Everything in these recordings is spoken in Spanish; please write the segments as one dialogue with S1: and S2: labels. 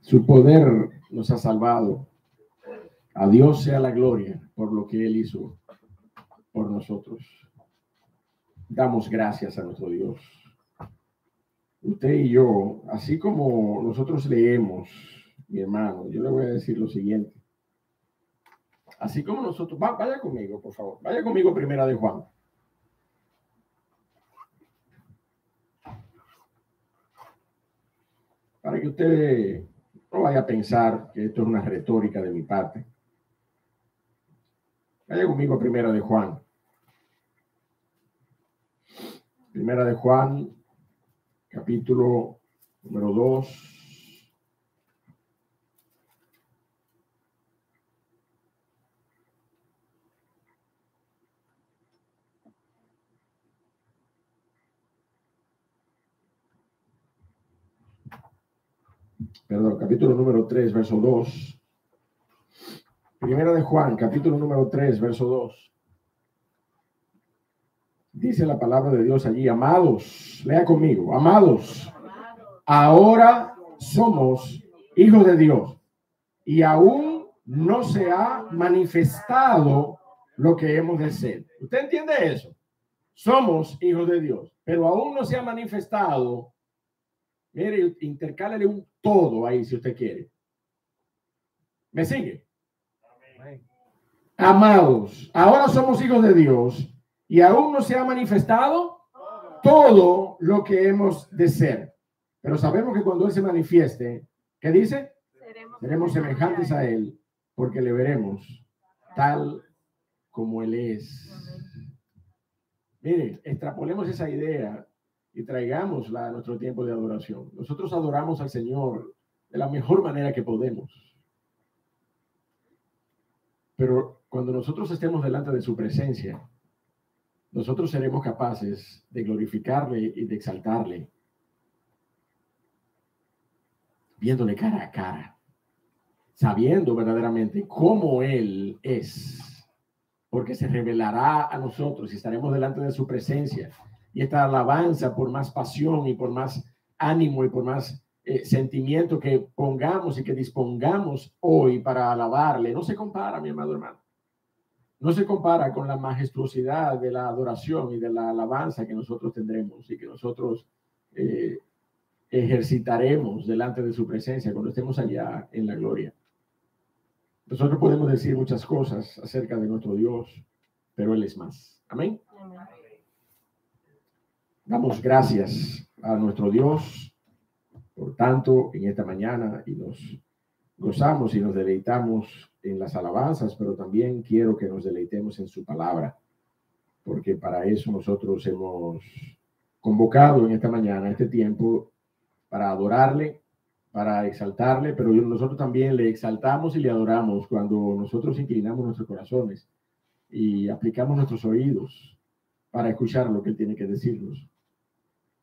S1: Su poder nos ha salvado. A Dios sea la gloria por lo que Él hizo por nosotros. Damos gracias a nuestro Dios. Usted y yo, así como nosotros leemos, mi hermano, yo le voy a decir lo siguiente. Así como nosotros, vaya conmigo, por favor. Vaya conmigo, Primera de Juan. Para que usted no vaya a pensar que esto es una retórica de mi parte. Vaya conmigo a Primera de Juan. Primera de Juan, capítulo número 2. Perdón, capítulo número 3, verso 2. Primera de Juan, capítulo número 3, verso 2. Dice la palabra de Dios allí, amados, lea conmigo, amados, ahora somos hijos de Dios y aún no se ha manifestado lo que hemos de ser. ¿Usted entiende eso? Somos hijos de Dios, pero aún no se ha manifestado. Mire, intercálele un todo ahí si usted quiere. ¿Me sigue? Amén. Amados, ahora somos hijos de Dios y aún no se ha manifestado todo lo que hemos de ser. Pero sabemos que cuando Él se manifieste, ¿qué dice? Seremos semejantes a Él, porque le veremos tal como Él es. Mire, extrapolemos esa idea y traigámosla a nuestro tiempo de adoración. Nosotros adoramos al Señor de la mejor manera que podemos. Pero cuando nosotros estemos delante de su presencia, nosotros seremos capaces de glorificarle y de exaltarle, viéndole cara a cara, sabiendo verdaderamente cómo Él es, porque se revelará a nosotros y estaremos delante de su presencia. Y esta alabanza, por más pasión y por más ánimo y por más sentimiento que pongamos y que dispongamos hoy para alabarle, no se compara, mi amado hermano. No se compara con la majestuosidad de la adoración y de la alabanza que nosotros tendremos y que nosotros ejercitaremos delante de su presencia cuando estemos allá en la gloria. Nosotros podemos decir muchas cosas acerca de nuestro Dios, pero Él es más. Amén. Amén. Damos gracias a nuestro Dios por tanto en esta mañana y nos gozamos y nos deleitamos en las alabanzas, pero también quiero que nos deleitemos en su palabra, porque para eso nosotros hemos convocado en esta mañana, este tiempo, para adorarle, para exaltarle, pero nosotros también le exaltamos y le adoramos cuando nosotros inclinamos nuestros corazones y aplicamos nuestros oídos para escuchar lo que Él tiene que decirnos.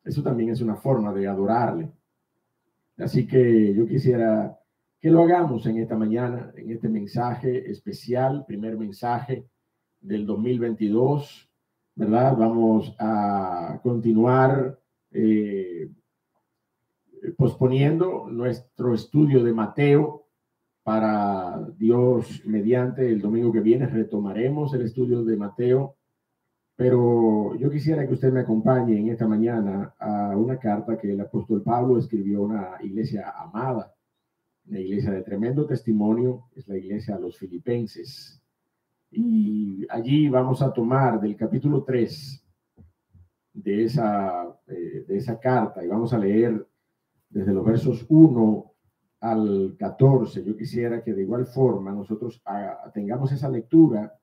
S1: Eso también es una forma de adorarle. Así que yo quisiera que lo hagamos en esta mañana, en este mensaje especial, primer mensaje del 2022, ¿verdad? Vamos a continuar posponiendo nuestro estudio de Mateo para Dios mediante. El domingo que viene retomaremos el estudio de Mateo, pero yo quisiera que usted me acompañe en esta mañana a una carta que el apóstol Pablo escribió a una iglesia amada, una iglesia de tremendo testimonio, es la iglesia a los filipenses. Y allí vamos a tomar del capítulo 3 de esa carta y vamos a leer desde los versos 1 al 14. Yo quisiera que de igual forma nosotros tengamos esa lectura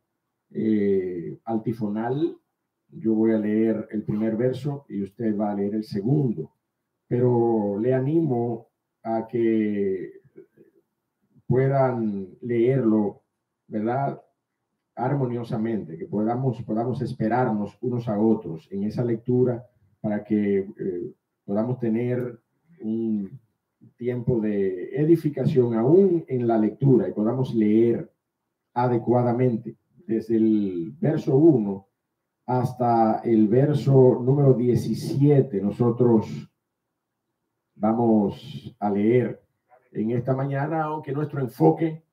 S1: altifonal. Yo voy a leer el primer verso y usted va a leer el segundo, pero le animo a que puedan leerlo, ¿verdad?, armoniosamente, que podamos esperarnos unos a otros en esa lectura para que podamos tener un tiempo de edificación aún en la lectura y podamos leer adecuadamente desde el verso 1 hasta el verso número 17. Nosotros vamos a leer en esta mañana, aunque nuestro enfoque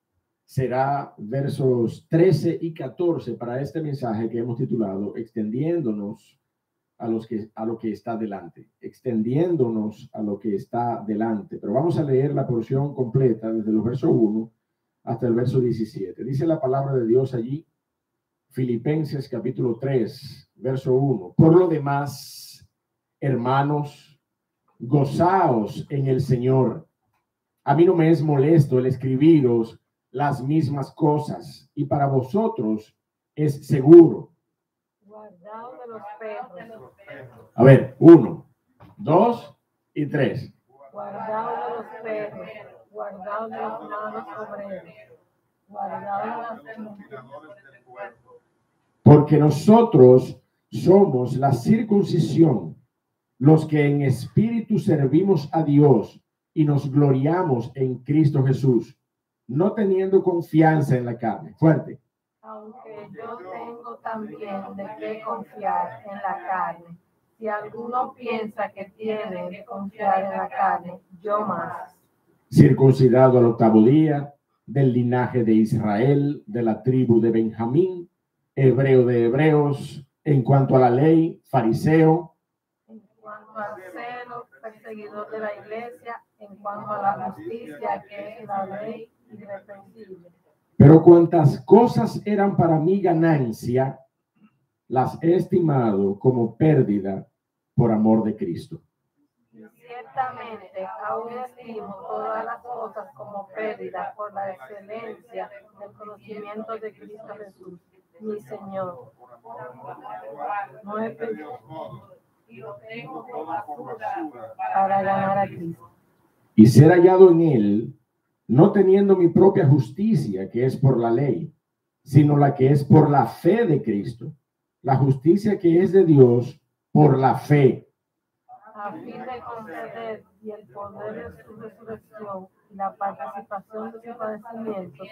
S1: será versos 13 y 14 para este mensaje que hemos titulado Extendiéndonos a lo que está delante, extendiéndonos a lo que está delante. Pero vamos a leer la porción completa desde los versos 1 hasta el verso 17. Dice la palabra de Dios allí, Filipenses capítulo 3, verso 1. Por lo demás, hermanos, gozaos en el Señor. A mí no me es molesto el escribiros las mismas cosas, y para vosotros es seguro.
S2: Guardaos de los perros.
S1: A ver, 1, 2 y 3.
S2: Guardaos de los perros. Guardaos de los malos obreros. Guardaos de las...
S1: Porque nosotros somos la circuncisión, los que en espíritu servimos a Dios y nos gloriamos en Cristo Jesús, no teniendo confianza en la carne. Fuerte.
S2: Aunque yo tengo también de qué confiar en la carne. Si alguno piensa que tiene que confiar en la carne, yo más.
S1: Circuncidado al 8º día, del linaje de Israel, de la tribu de Benjamín, hebreo de hebreos, en cuanto a la ley, fariseo.
S2: En cuanto al celo, perseguidor de la iglesia, en cuanto a la justicia que es la ley, irreprensible.
S1: Pero cuantas cosas eran para mí ganancia, las he estimado como pérdida por amor de Cristo.
S2: Ciertamente, aún estimo todas las cosas como pérdida por la excelencia del conocimiento de Cristo Jesús, mi Señor. No he perdido para ganar a Cristo.
S1: Y ser hallado en él, no teniendo mi propia justicia, que es por la ley, sino la que es por la fe de Cristo, la justicia que es de Dios por la fe.
S2: A fin de conceder y el poder de su resurrección y la participación de sus padecimientos,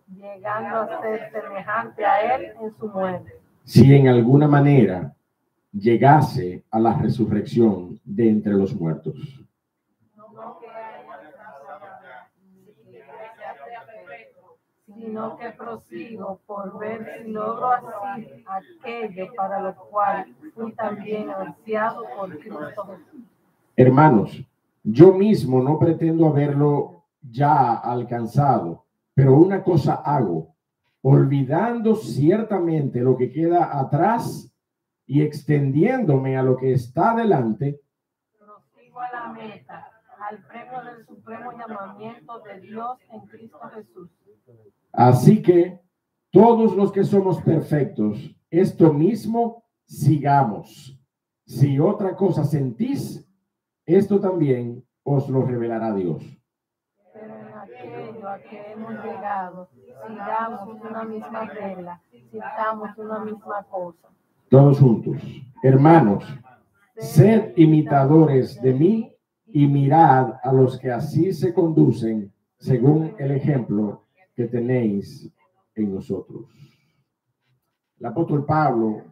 S2: llegando a ser semejante a él en su muerte.
S1: Si en alguna manera llegase a la resurrección de entre los muertos.
S2: Sino que prosigo por ver si logro así aquello para lo cual fui también ansiado por Cristo Jesús.
S1: Hermanos, yo mismo no pretendo haberlo ya alcanzado, pero una cosa hago, olvidando ciertamente lo que queda atrás y extendiéndome a lo que está delante,
S2: prosigo a la meta, al premio del supremo llamamiento de Dios en Cristo Jesús.
S1: Así que todos los que somos perfectos, esto mismo sigamos. Si otra cosa sentís, esto también os lo revelará Dios.
S2: Pero en aquello a que hemos llegado, sigamos una misma regla, sintamos una misma cosa.
S1: Todos juntos. Hermanos, sed imitadores de mí y mirad a los que así se conducen según el ejemplo que tenéis en nosotros. El apóstol Pablo,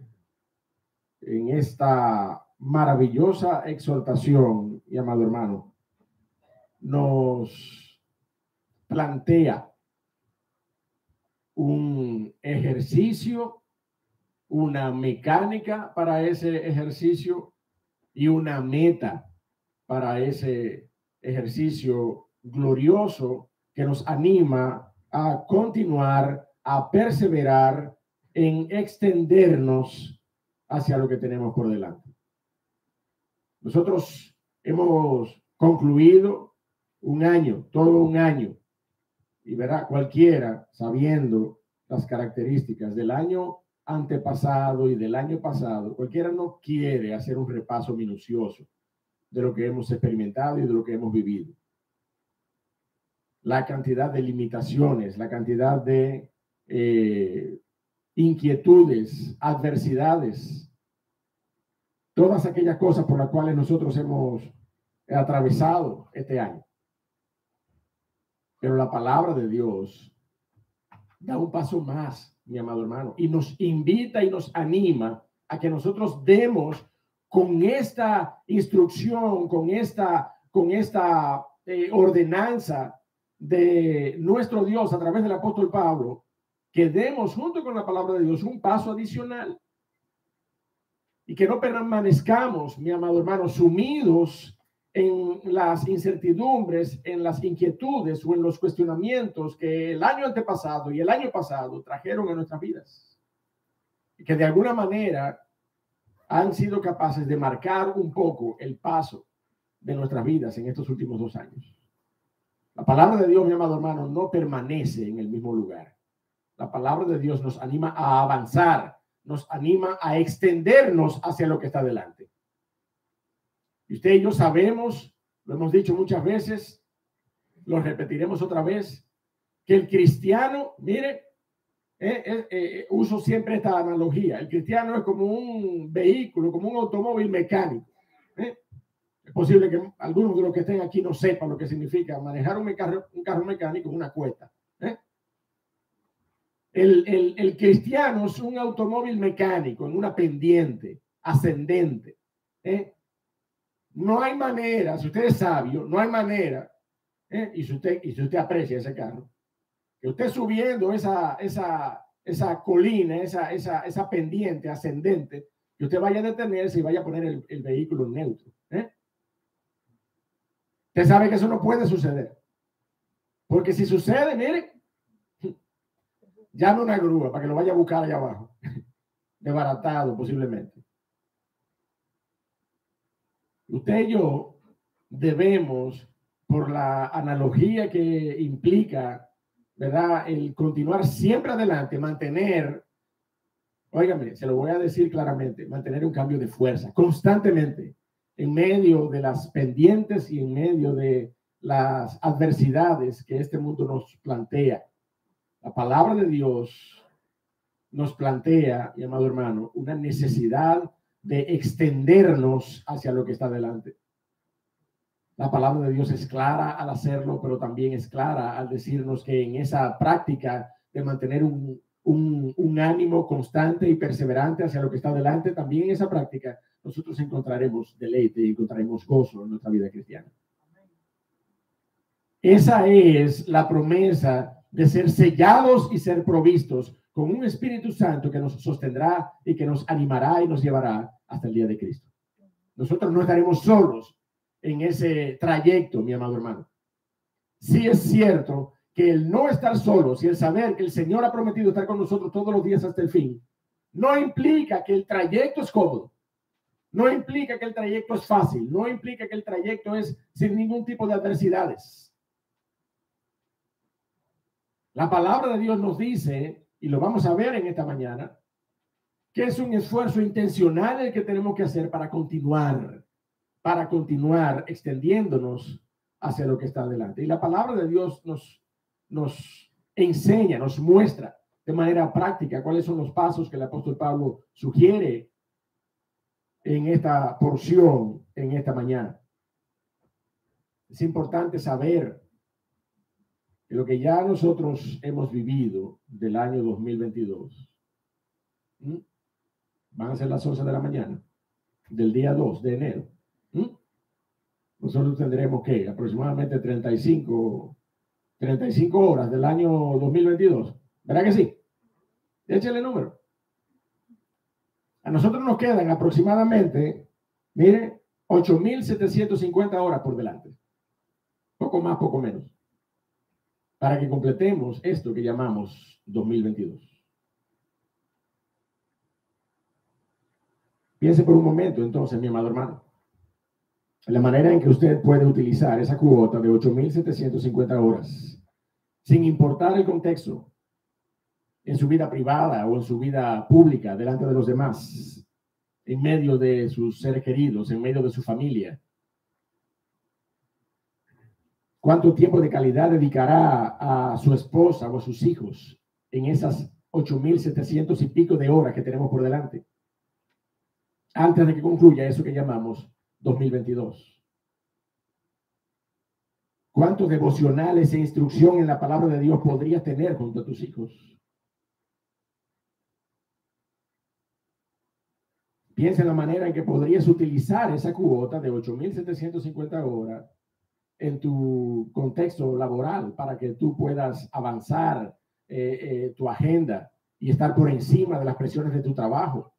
S1: en esta maravillosa exhortación, y amado hermano, nos plantea un ejercicio, una mecánica para ese ejercicio y una meta para ese ejercicio glorioso que nos anima a continuar, a perseverar en extendernos hacia lo que tenemos por delante. Nosotros hemos concluido un año, todo un año, y verá cualquiera, sabiendo las características del año antepasado y del año pasado, cualquiera no quiere hacer un repaso minucioso de lo que hemos experimentado y de lo que hemos vivido. La cantidad de limitaciones, la cantidad de inquietudes, adversidades, todas aquellas cosas por las cuales nosotros hemos atravesado este año. Pero la palabra de Dios da un paso más, mi amado hermano, y nos invita y nos anima a que nosotros demos con esta instrucción, con esta ordenanza de nuestro Dios a través del apóstol Pablo que demos junto con la palabra de Dios un paso adicional y que no permanezcamos, mi amado hermano, sumidos en las incertidumbres, en las inquietudes o en los cuestionamientos que el año antepasado y el año pasado trajeron a nuestras vidas y que de alguna manera han sido capaces de marcar un poco el paso de nuestras vidas en estos últimos 2 años. La palabra de Dios, mi amado hermano, no permanece en el mismo lugar. La palabra de Dios nos anima a avanzar, nos anima a extendernos hacia lo que está delante. Y usted y yo sabemos, lo hemos dicho muchas veces, lo repetiremos otra vez, que el cristiano, mire, uso siempre esta analogía, el cristiano es como un vehículo, como un automóvil mecánico. Es posible que algunos de los que estén aquí no sepan lo que significa manejar un carro mecánico en una cuesta. El cristiano es un automóvil mecánico en una pendiente ascendente. No hay manera, si usted es sabio, no hay manera, y si usted aprecia ese carro, que usted subiendo esa colina, esa pendiente ascendente, que usted vaya a detenerse y vaya a poner el vehículo en neutro. Usted sabe que eso no puede suceder. Porque si sucede, mire, llame una grúa para que lo vaya a buscar allá abajo. Desbaratado posiblemente. Usted y yo debemos, por la analogía que implica, ¿verdad?, el continuar siempre adelante, mantener, óigame, se lo voy a decir claramente, mantener un cambio de fuerza constantemente en medio de las pendientes y en medio de las adversidades que este mundo nos plantea. La palabra de Dios nos plantea, mi amado hermano, una necesidad de extendernos hacia lo que está delante. La palabra de Dios es clara al hacerlo, pero también es clara al decirnos que en esa práctica de mantener un ánimo constante y perseverante hacia lo que está delante, también en esa práctica nosotros encontraremos deleite y encontraremos gozo en nuestra vida cristiana. Esa es la promesa de ser sellados y ser provistos con un Espíritu Santo que nos sostendrá y que nos animará y nos llevará hasta el día de Cristo. Nosotros no estaremos solos en ese trayecto, mi amado hermano. Sí es cierto que el no estar solos y el saber que el Señor ha prometido estar con nosotros todos los días hasta el fin, no implica que el trayecto es cómodo, no implica que el trayecto es fácil, no implica que el trayecto es sin ningún tipo de adversidades. La palabra de Dios nos dice, y lo vamos a ver en esta mañana, que es un esfuerzo intencional el que tenemos que hacer para continuar extendiéndonos hacia lo que está adelante. Y la palabra de Dios nos enseña, nos muestra de manera práctica cuáles son los pasos que el apóstol Pablo sugiere en esta porción, en esta mañana. Es importante saber que lo que ya nosotros hemos vivido del año 2022, van a ser las 11 de la mañana, del día 2 de enero. Nosotros tendremos que aproximadamente 35 horas del año 2022. ¿Verdad que sí? Échale el número. A nosotros nos quedan aproximadamente, mire, 8,750 horas por delante. Poco más, poco menos. Para que completemos esto que llamamos 2022. Piense por un momento, entonces, mi amado hermano, la manera en que usted puede utilizar esa cuota de 8,750 horas, sin importar el contexto, en su vida privada o en su vida pública, delante de los demás, en medio de sus seres queridos, en medio de su familia. ¿Cuánto tiempo de calidad dedicará a su esposa o a sus hijos en esas 8,700 y pico de horas que tenemos por delante? Antes de que concluya eso que llamamos 2022. ¿Cuántos devocionales e instrucción en la palabra de Dios podrías tener junto a tus hijos? Piensa en la manera en que podrías utilizar esa cuota de 8,750 horas en tu contexto laboral para que tú puedas avanzar tu agenda y estar por encima de las presiones de tu trabajo.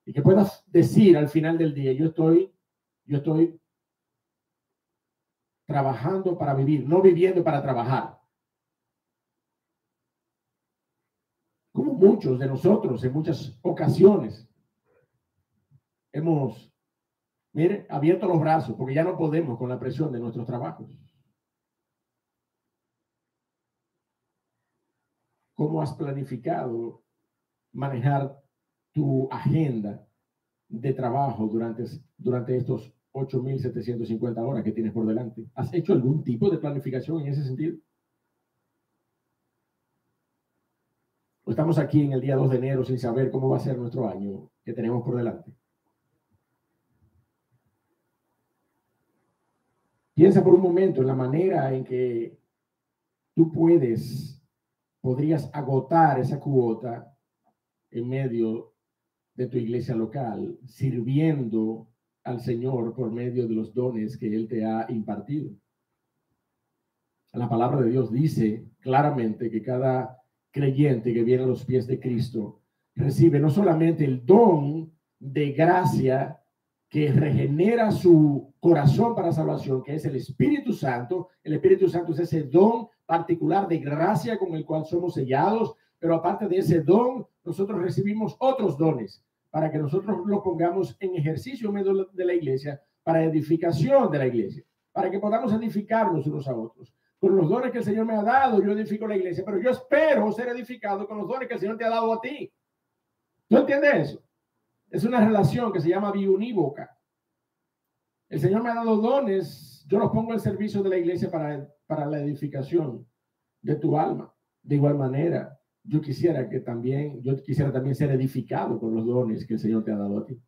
S1: Y que puedas decir al final del día, yo estoy trabajando para vivir, no viviendo para trabajar. Como muchos de nosotros en muchas ocasiones hemos, mire, abierto los brazos porque ya no podemos con la presión de nuestros trabajos. ¿Cómo has planificado manejar tu agenda de trabajo durante estos 8,750 horas que tienes por delante? ¿Has hecho algún tipo de planificación en ese sentido? ¿O estamos aquí en el día 2 de enero sin saber cómo va a ser nuestro año que tenemos por delante? Piensa por un momento en la manera en que tú podrías agotar esa cuota en medio de tu iglesia local, sirviendo al Señor por medio de los dones que Él te ha impartido. La palabra de Dios dice claramente que cada creyente que viene a los pies de Cristo recibe no solamente el don de gracia que regenera su corazón para salvación, que es el Espíritu Santo. El Espíritu Santo es ese don particular de gracia con el cual somos sellados, pero aparte de ese don, nosotros recibimos otros dones para que nosotros lo pongamos en ejercicio en medio de la iglesia, para edificación de la iglesia, para que podamos edificarnos unos a otros. Con los dones que el Señor me ha dado, yo edifico la iglesia, pero yo espero ser edificado con los dones que el Señor te ha dado a ti. ¿Tú entiendes eso? Es una relación que se llama biunívoca. El Señor me ha dado dones, yo los pongo al servicio de la iglesia para la edificación de tu alma. De igual manera, yo quisiera también ser edificado con los dones que el Señor te ha dado a ti.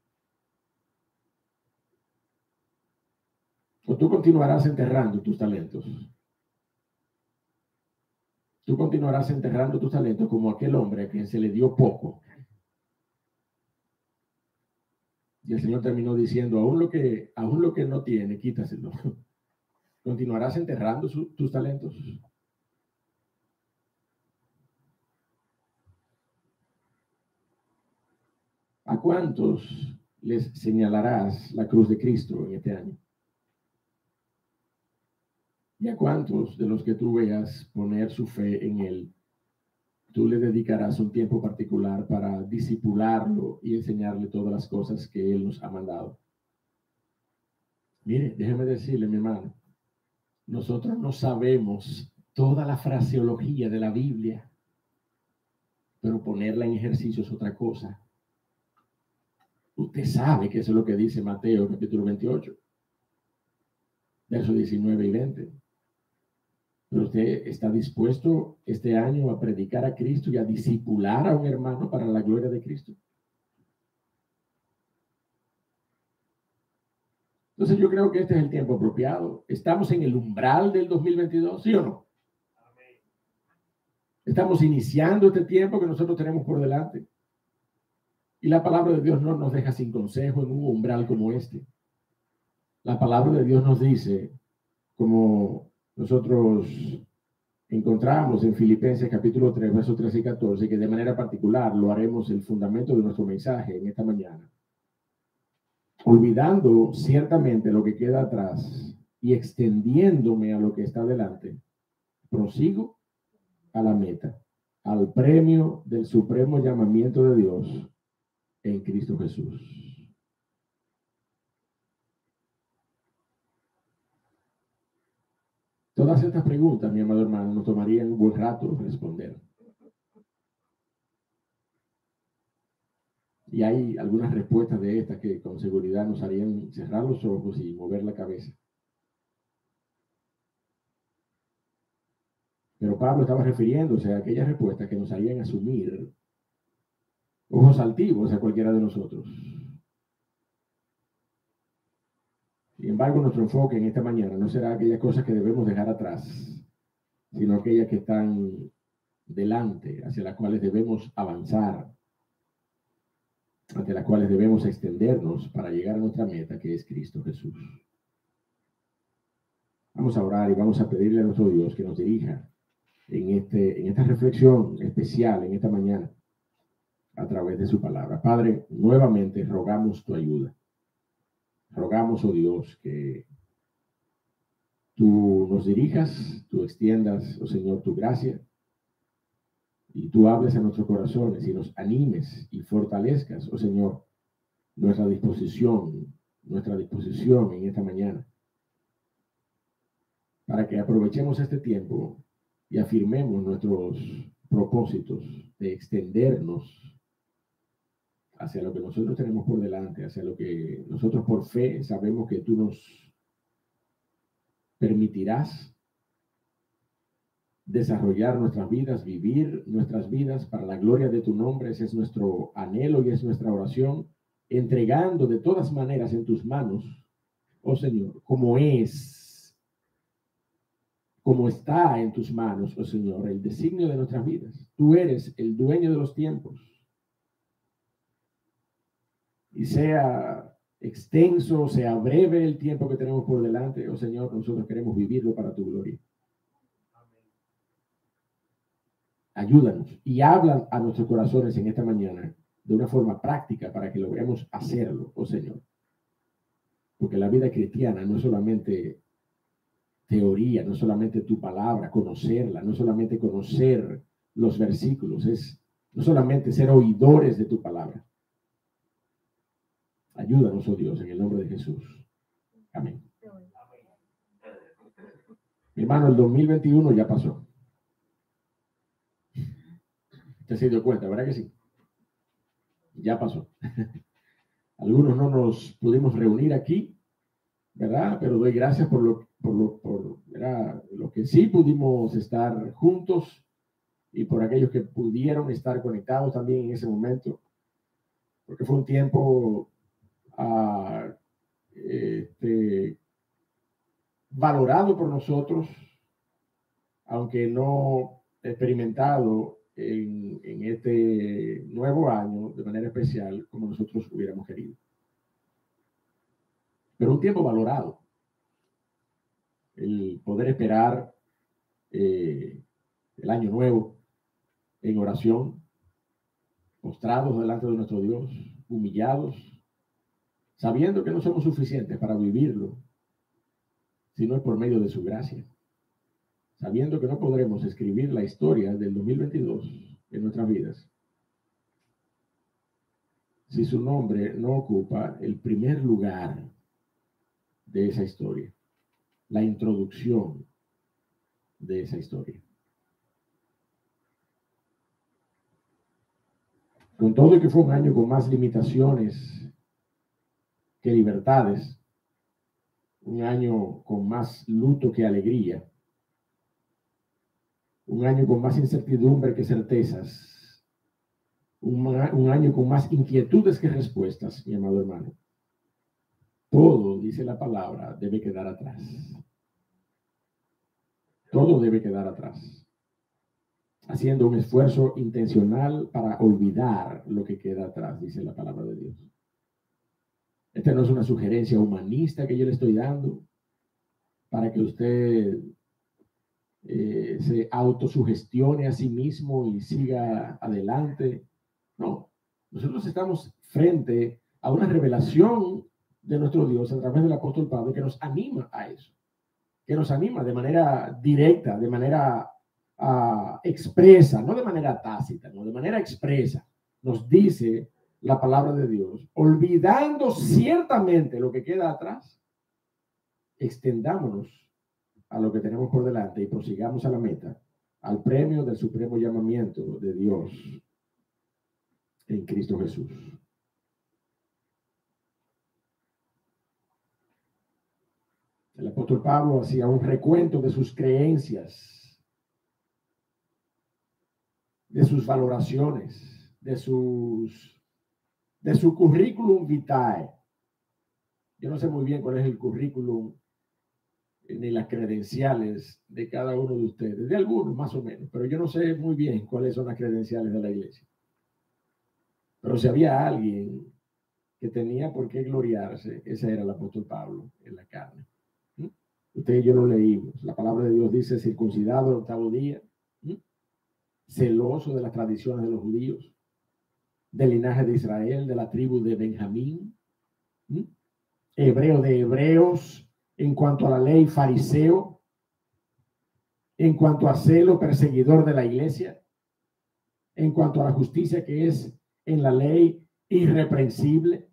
S1: O tú continuarás enterrando tus talentos. Tú continuarás enterrando tus talentos como aquel hombre a quien se le dio poco. Y el Señor terminó diciendo, aún lo que no tiene, quítaselo. ¿Continuarás enterrando tus talentos? ¿A cuántos les señalarás la cruz de Cristo en este año? ¿Y a cuántos de los que tú veas poner su fe en Él, tú le dedicarás un tiempo particular para discipularlo y enseñarle todas las cosas que Él nos ha mandado? Mire, déjeme decirle, mi hermano, nosotros no sabemos toda la fraseología de la Biblia, pero ponerla en ejercicio es otra cosa. Usted sabe que eso es lo que dice Mateo capítulo 28, versos 19 y 20. Pero usted está dispuesto este año a predicar a Cristo y a discipular a un hermano para la gloria de Cristo. Entonces yo creo que este es el tiempo apropiado. Estamos en el umbral del 2022, ¿sí o no? Estamos iniciando este tiempo que nosotros tenemos por delante. Y la palabra de Dios no nos deja sin consejo en un umbral como este. La palabra de Dios nos dice, como nosotros encontramos en Filipenses capítulo 3, versos 13 y 14, que de manera particular lo haremos el fundamento de nuestro mensaje en esta mañana. Olvidando ciertamente lo que queda atrás y extendiéndome a lo que está delante, prosigo a la meta, al premio del supremo llamamiento de Dios en Cristo Jesús. Todas estas preguntas, mi amado hermano, nos tomarían un buen rato responder. Y hay algunas respuestas de estas que con seguridad nos harían cerrar los ojos y mover la cabeza. Pero Pablo estaba refiriéndose a aquellas respuestas que nos harían asumir ojos altivos a cualquiera de nosotros. Sin embargo, nuestro enfoque en esta mañana no será aquellas cosas que debemos dejar atrás, sino aquellas que están delante, hacia las cuales debemos avanzar, ante las cuales debemos extendernos para llegar a nuestra meta, que es Cristo Jesús. Vamos a orar y vamos a pedirle a nuestro Dios que nos dirija en esta reflexión especial, en esta mañana, a través de su palabra. Padre, nuevamente rogamos tu ayuda. Rogamos, oh Dios, que tú nos dirijas, tú extiendas, oh Señor, tu gracia, y tú hables a nuestros corazones y nos animes y fortalezcas, oh Señor, nuestra disposición en esta mañana, para que aprovechemos este tiempo y afirmemos nuestros propósitos de extendernos hacia lo que nosotros tenemos por delante, hacia lo que nosotros por fe sabemos que tú nos permitirás desarrollar nuestras vidas, vivir nuestras vidas para la gloria de tu nombre. Ese es nuestro anhelo y es nuestra oración, entregando de todas maneras en tus manos, oh Señor, como está en tus manos, oh Señor, el designio de nuestras vidas. Tú eres el dueño de los tiempos. Y sea extenso, sea breve el tiempo que tenemos por delante, oh Señor, nosotros queremos vivirlo para tu gloria. Ayúdanos y habla a nuestros corazones en esta mañana de una forma práctica para que logremos hacerlo, oh Señor. Porque la vida cristiana no es solamente teoría, no es solamente tu palabra, conocerla, no es solamente conocer los versículos, es no solamente ser oidores de tu palabra. Ayúdanos, oh Dios, en el nombre de Jesús. Amén. Mi hermano, el 2021 ya pasó. ¿Te has dado cuenta, verdad que sí? Ya pasó. Algunos no nos pudimos reunir aquí, ¿verdad? Pero doy gracias por lo que sí pudimos estar juntos y por aquellos que pudieron estar conectados también en ese momento, porque fue un tiempo valorado por nosotros, aunque no experimentado en este nuevo año de manera especial como nosotros hubiéramos querido. Pero un tiempo valorado. El poder esperar el año nuevo en oración, postrados delante de nuestro Dios, humillados, sabiendo que no somos suficientes para vivirlo, sino es por medio de su gracia. Sabiendo que no podremos escribir la historia del 2022 en nuestras vidas si su nombre no ocupa el primer lugar de esa historia, la introducción de esa historia. Con todo y que fue un año con más limitaciones que libertades, un año con más luto que alegría, un año con más incertidumbre que certezas, un año con más inquietudes que respuestas, mi amado hermano. Todo, dice la palabra, debe quedar atrás. Todo debe quedar atrás. Haciendo un esfuerzo intencional para olvidar lo que queda atrás, dice la palabra de Dios. Esta no es una sugerencia humanista que yo le estoy dando para que usted se autosugestione a sí mismo y siga adelante. No, nosotros estamos frente a una revelación de nuestro Dios a través del apóstol Pablo que nos anima a eso, que nos anima de manera directa, de manera expresa, no de manera tácita, no, de manera expresa. Nos dice la palabra de Dios, olvidando ciertamente lo que queda atrás, extendámonos a lo que tenemos por delante y prosigamos a la meta, al premio del supremo llamamiento de Dios en Cristo Jesús. El apóstol Pablo hacía un recuento de sus creencias, de sus valoraciones, de su currículum vitae. Yo no sé muy bien cuál es el currículum ni las credenciales de cada uno de ustedes, de algunos más o menos, pero yo no sé muy bien cuáles son las credenciales de la iglesia. Pero si había alguien que tenía por qué gloriarse, ese era el apóstol Pablo en la carne. Usted y yo lo leímos. La palabra de Dios dice circuncidado el 8º día, celoso de las tradiciones de los judíos, del linaje de Israel, de la tribu de Benjamín, hebreo de hebreos, en cuanto a la ley, fariseo, en cuanto a celo, perseguidor de la iglesia, en cuanto a la justicia que es en la ley, irreprensible.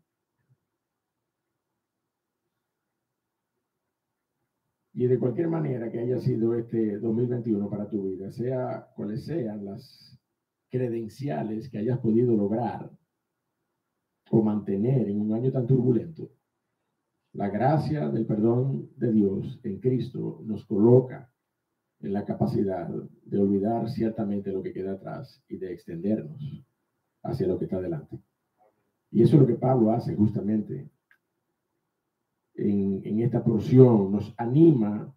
S1: Y de cualquier manera que haya sido este 2021 para tu vida, sea cuales sean las credenciales que hayas podido lograr o mantener en un año tan turbulento, la gracia del perdón de Dios en Cristo nos coloca en la capacidad de olvidar ciertamente lo que queda atrás y de extendernos hacia lo que está delante. Y eso es lo que Pablo hace justamente en esta porción. Nos anima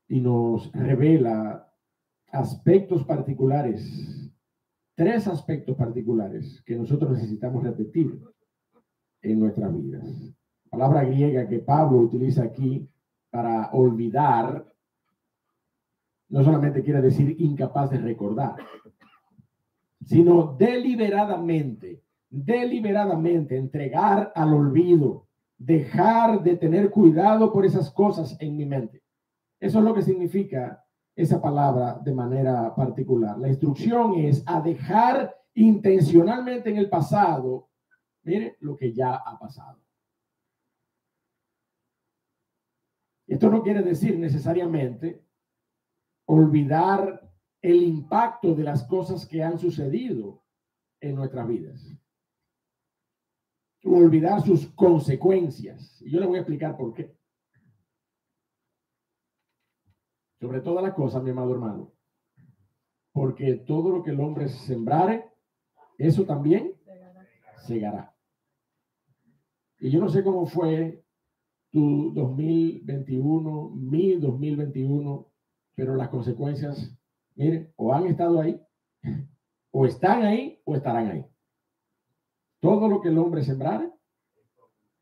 S1: y nos revela aspectos particulares, 3 aspectos particulares que nosotros necesitamos repetir en nuestras vidas. La palabra griega que Pablo utiliza aquí para olvidar no solamente quiere decir incapaz de recordar, sino deliberadamente entregar al olvido, dejar de tener cuidado por esas cosas en mi mente. Eso es lo que significa esa palabra de manera particular. La instrucción es a dejar intencionalmente en el pasado, mire, lo que ya ha pasado. Esto no quiere decir necesariamente olvidar el impacto de las cosas que han sucedido en nuestras vidas, o olvidar sus consecuencias. Y yo le voy a explicar por qué. Sobre todas las cosas, mi amado hermano, porque todo lo que el hombre sembrare, eso también segará. Y yo no sé cómo fue tu 2021, mi 2021, pero las consecuencias, miren, o han estado ahí, o están ahí, o estarán ahí. Todo lo que el hombre sembrare,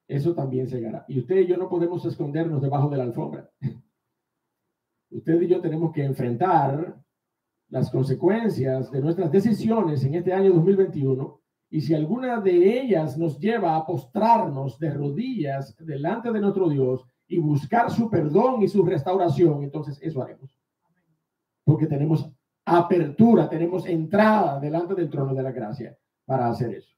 S1: eso también segará. Y usted y yo no podemos escondernos debajo de la alfombra. Usted y yo tenemos que enfrentar las consecuencias de nuestras decisiones en este año 2021. Y si alguna de ellas nos lleva a postrarnos de rodillas delante de nuestro Dios y buscar su perdón y su restauración, entonces eso haremos. Porque tenemos apertura, tenemos entrada delante del trono de la gracia para hacer eso.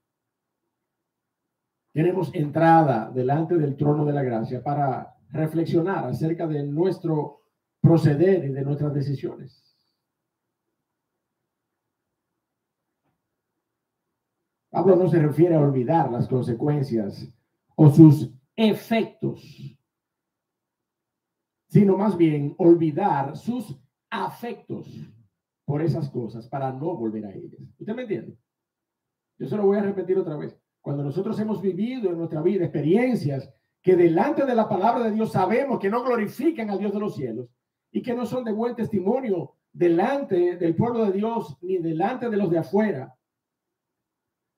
S1: Tenemos entrada delante del trono de la gracia para reflexionar acerca de nuestro proceder y de nuestras decisiones. Pablo no se refiere a olvidar las consecuencias o sus efectos, sino más bien olvidar sus afectos por esas cosas para no volver a ellas. ¿Usted me entiende? Yo se lo voy a repetir otra vez. Cuando nosotros hemos vivido en nuestra vida experiencias que delante de la palabra de Dios sabemos que no glorifican al Dios de los cielos y que no son de buen testimonio delante del pueblo de Dios ni delante de los de afuera,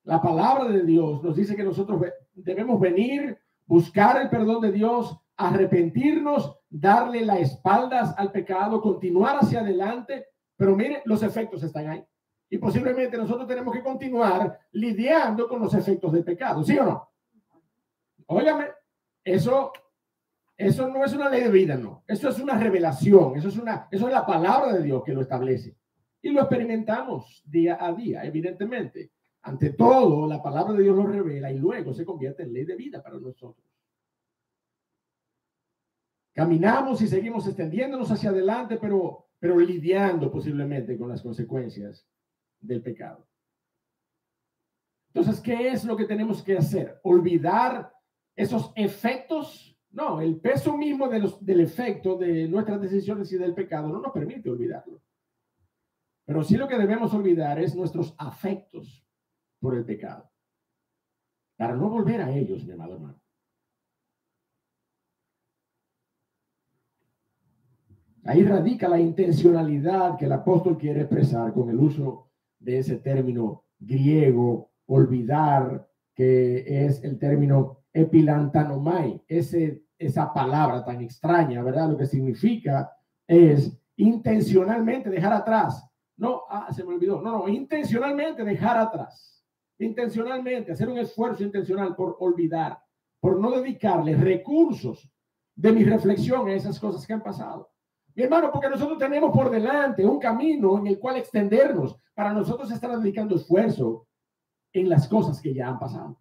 S1: la palabra de Dios nos dice que nosotros debemos venir, buscar el perdón de Dios, arrepentirnos, darle las espaldas al pecado, continuar hacia adelante. Pero mire, los efectos están ahí. Y posiblemente nosotros tenemos que continuar lidiando con los efectos del pecado, ¿sí o no? Óigame, eso no es una ley de vida, no. Eso es una revelación, eso es la palabra de Dios que lo establece. Y lo experimentamos día a día, evidentemente. Ante todo, la palabra de Dios lo revela y luego se convierte en ley de vida para nosotros. Caminamos y seguimos extendiéndonos hacia adelante, pero lidiando posiblemente con las consecuencias del pecado. Entonces, ¿qué es lo que tenemos que hacer? ¿Olvidar esos efectos? No, el peso mismo del efecto de nuestras decisiones y del pecado no nos permite olvidarlo. Pero sí lo que debemos olvidar es nuestros afectos por el pecado, para no volver a ellos, mi amado hermano. Ahí radica la intencionalidad que el apóstol quiere expresar con el uso de ese término griego, olvidar, que es el término epilantanomai, ese esa palabra tan extraña, ¿verdad? Lo que significa es intencionalmente dejar atrás. No, se me olvidó. No, intencionalmente dejar atrás. Intencionalmente, hacer un esfuerzo intencional por olvidar, por no dedicarle recursos de mi reflexión a esas cosas que han pasado. Mi hermano, porque nosotros tenemos por delante un camino en el cual extendernos para nosotros estar dedicando esfuerzo en las cosas que ya han pasado.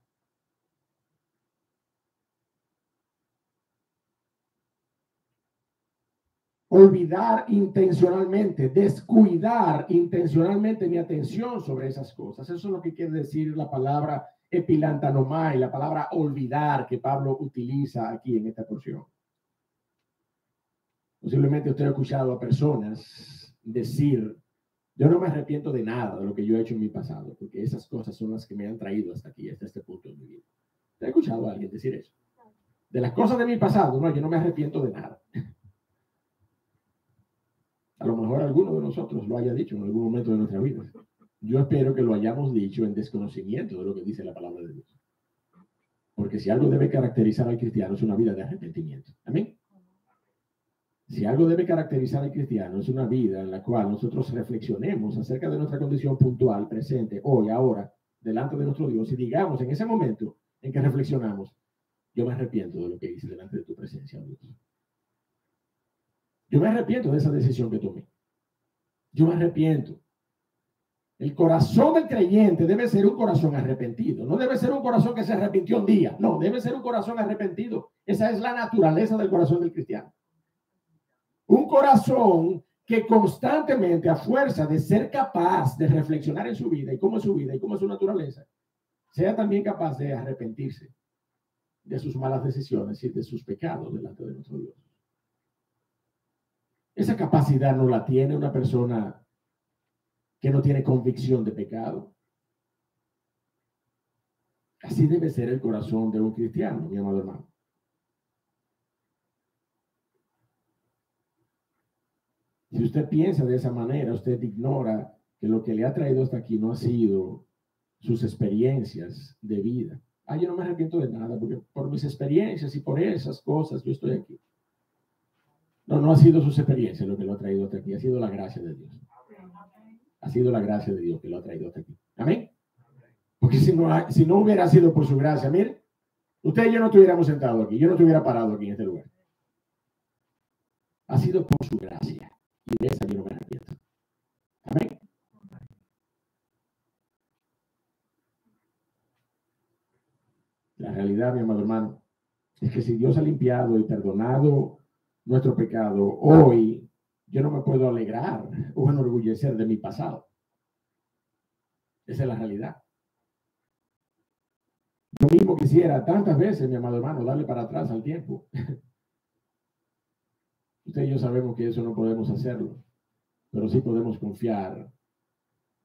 S1: Olvidar intencionalmente, descuidar intencionalmente mi atención sobre esas cosas. Eso es lo que quiere decir la palabra epilantanomai, la palabra olvidar que Pablo utiliza aquí en esta porción. Posiblemente usted ha escuchado a personas decir, yo no me arrepiento de nada de lo que yo he hecho en mi pasado, porque esas cosas son las que me han traído hasta aquí, hasta este punto de mi vida. ¿Usted ha escuchado a alguien decir eso? De las cosas de mi pasado, no, yo no me arrepiento de nada. A lo mejor alguno de nosotros lo haya dicho en algún momento de nuestra vida. Yo espero que lo hayamos dicho en desconocimiento de lo que dice la palabra de Dios. Porque si algo debe caracterizar al cristiano es una vida de arrepentimiento. Amén. Si algo debe caracterizar al cristiano es una vida en la cual nosotros reflexionemos acerca de nuestra condición puntual, presente, hoy, ahora, delante de nuestro Dios, y digamos en ese momento en que reflexionamos, yo me arrepiento de lo que hice delante de tu presencia, Dios. Yo me arrepiento de esa decisión que tomé. Yo me arrepiento. El corazón del creyente debe ser un corazón arrepentido. No debe ser un corazón que se arrepintió un día. No, debe ser un corazón arrepentido. Esa es la naturaleza del corazón del cristiano. Un corazón que constantemente, a fuerza de ser capaz de reflexionar en su vida y cómo es su vida y cómo es su naturaleza, sea también capaz de arrepentirse de sus malas decisiones y de sus pecados delante de nuestro Dios. Esa capacidad no la tiene una persona que no tiene convicción de pecado. Así debe ser el corazón de un cristiano, mi amado hermano. Si usted piensa de esa manera, usted ignora que lo que le ha traído hasta aquí no ha sido sus experiencias de vida. Yo no me arrepiento de nada, porque por mis experiencias y por esas cosas yo estoy aquí. No ha sido sus experiencias lo que lo ha traído hasta aquí, ha sido la gracia de Dios. Ha sido la gracia de Dios que lo ha traído hasta aquí. Amén. Porque si no hubiera sido por su gracia, mire, usted y yo no estuviéramos sentados aquí, yo no estuviera parado aquí en este lugar. Ha sido por su gracia. Y de esa yo no me arrepiento. Amén. La realidad, mi amado hermano, es que si Dios ha limpiado y perdonado nuestro pecado, hoy yo no me puedo alegrar o enorgullecer de mi pasado. Esa es la realidad. Yo mismo quisiera tantas veces, mi amado hermano, darle para atrás al tiempo. Usted y yo sabemos que eso no podemos hacerlo, pero sí podemos confiar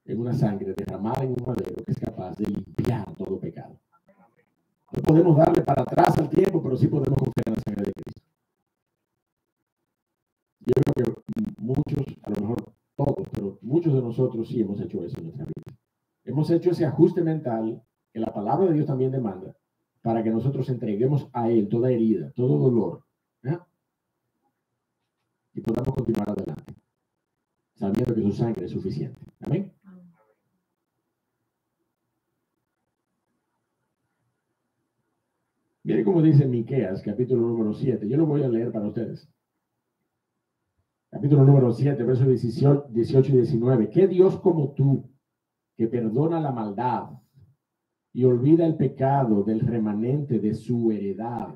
S1: en una sangre derramada en un madero que es capaz de limpiar todo pecado. No podemos darle para atrás al tiempo, pero sí podemos confiar en la sangre de Cristo. Yo creo que muchos, a lo mejor todos, pero muchos de nosotros sí hemos hecho eso en nuestra vida. Hemos hecho ese ajuste mental que la palabra de Dios también demanda para que nosotros entreguemos a Él toda herida, todo dolor, y podamos continuar adelante, sabiendo que su sangre es suficiente. Amén. Miren cómo dice Miqueas, capítulo número 7. Yo lo voy a leer para ustedes. Capítulo número 7, versos 18 y 19. ¿Qué Dios como tú, que perdona la maldad y olvida el pecado del remanente de su heredad?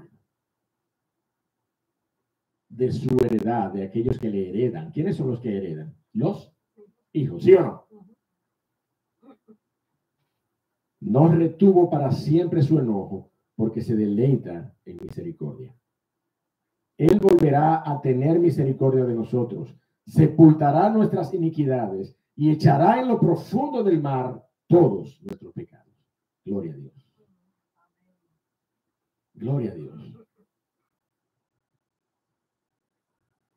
S1: De su heredad, de aquellos que le heredan. ¿Quiénes son los que heredan? Los hijos, ¿sí o no? No retuvo para siempre su enojo, porque se deleita en misericordia. Él volverá a tener misericordia de nosotros, sepultará nuestras iniquidades y echará en lo profundo del mar todos nuestros pecados. Gloria a Dios. Gloria a Dios.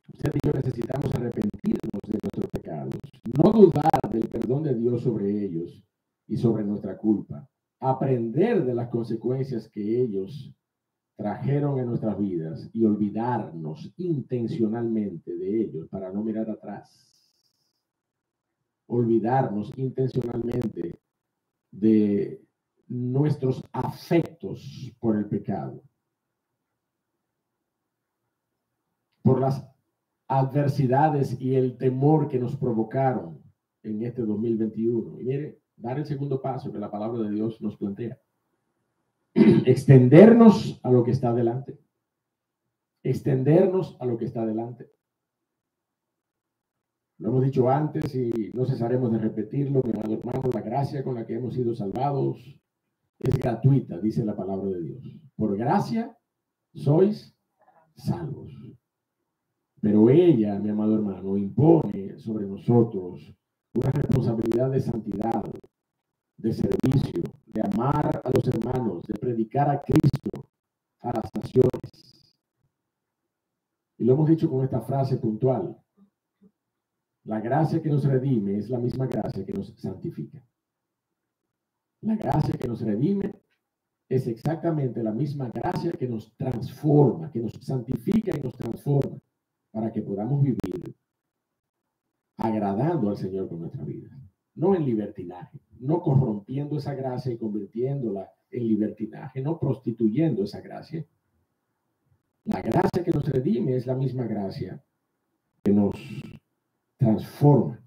S1: Usted y yo necesitamos arrepentirnos de nuestros pecados, no dudar del perdón de Dios sobre ellos y sobre nuestra culpa, aprender de las consecuencias que ellos trajeron en nuestras vidas y olvidarnos intencionalmente de ellos para no mirar atrás. Olvidarnos intencionalmente de nuestros afectos por el pecado, por las adversidades y el temor que nos provocaron en este 2021. Y mire, dar el segundo paso que la palabra de Dios nos plantea. Extendernos a lo que está delante. Extendernos a lo que está delante. Lo hemos dicho antes y no cesaremos de repetirlo, mi amado hermano, la gracia con la que hemos sido salvados es gratuita, dice la palabra de Dios. Por gracia sois salvos. Pero ella, mi amado hermano, impone sobre nosotros una responsabilidad de santidad, de servicio, de amar a los hermanos, de predicar a Cristo a las naciones. Y lo hemos dicho con esta frase puntual. La gracia que nos redime es la misma gracia que nos santifica. La gracia que nos redime es exactamente la misma gracia que nos transforma, que nos santifica y nos transforma para que podamos vivir agradando al Señor con nuestra vida. No en libertinaje, no corrompiendo esa gracia y convirtiéndola en libertinaje, no prostituyendo esa gracia. La gracia que nos redime es la misma gracia que nos transforma.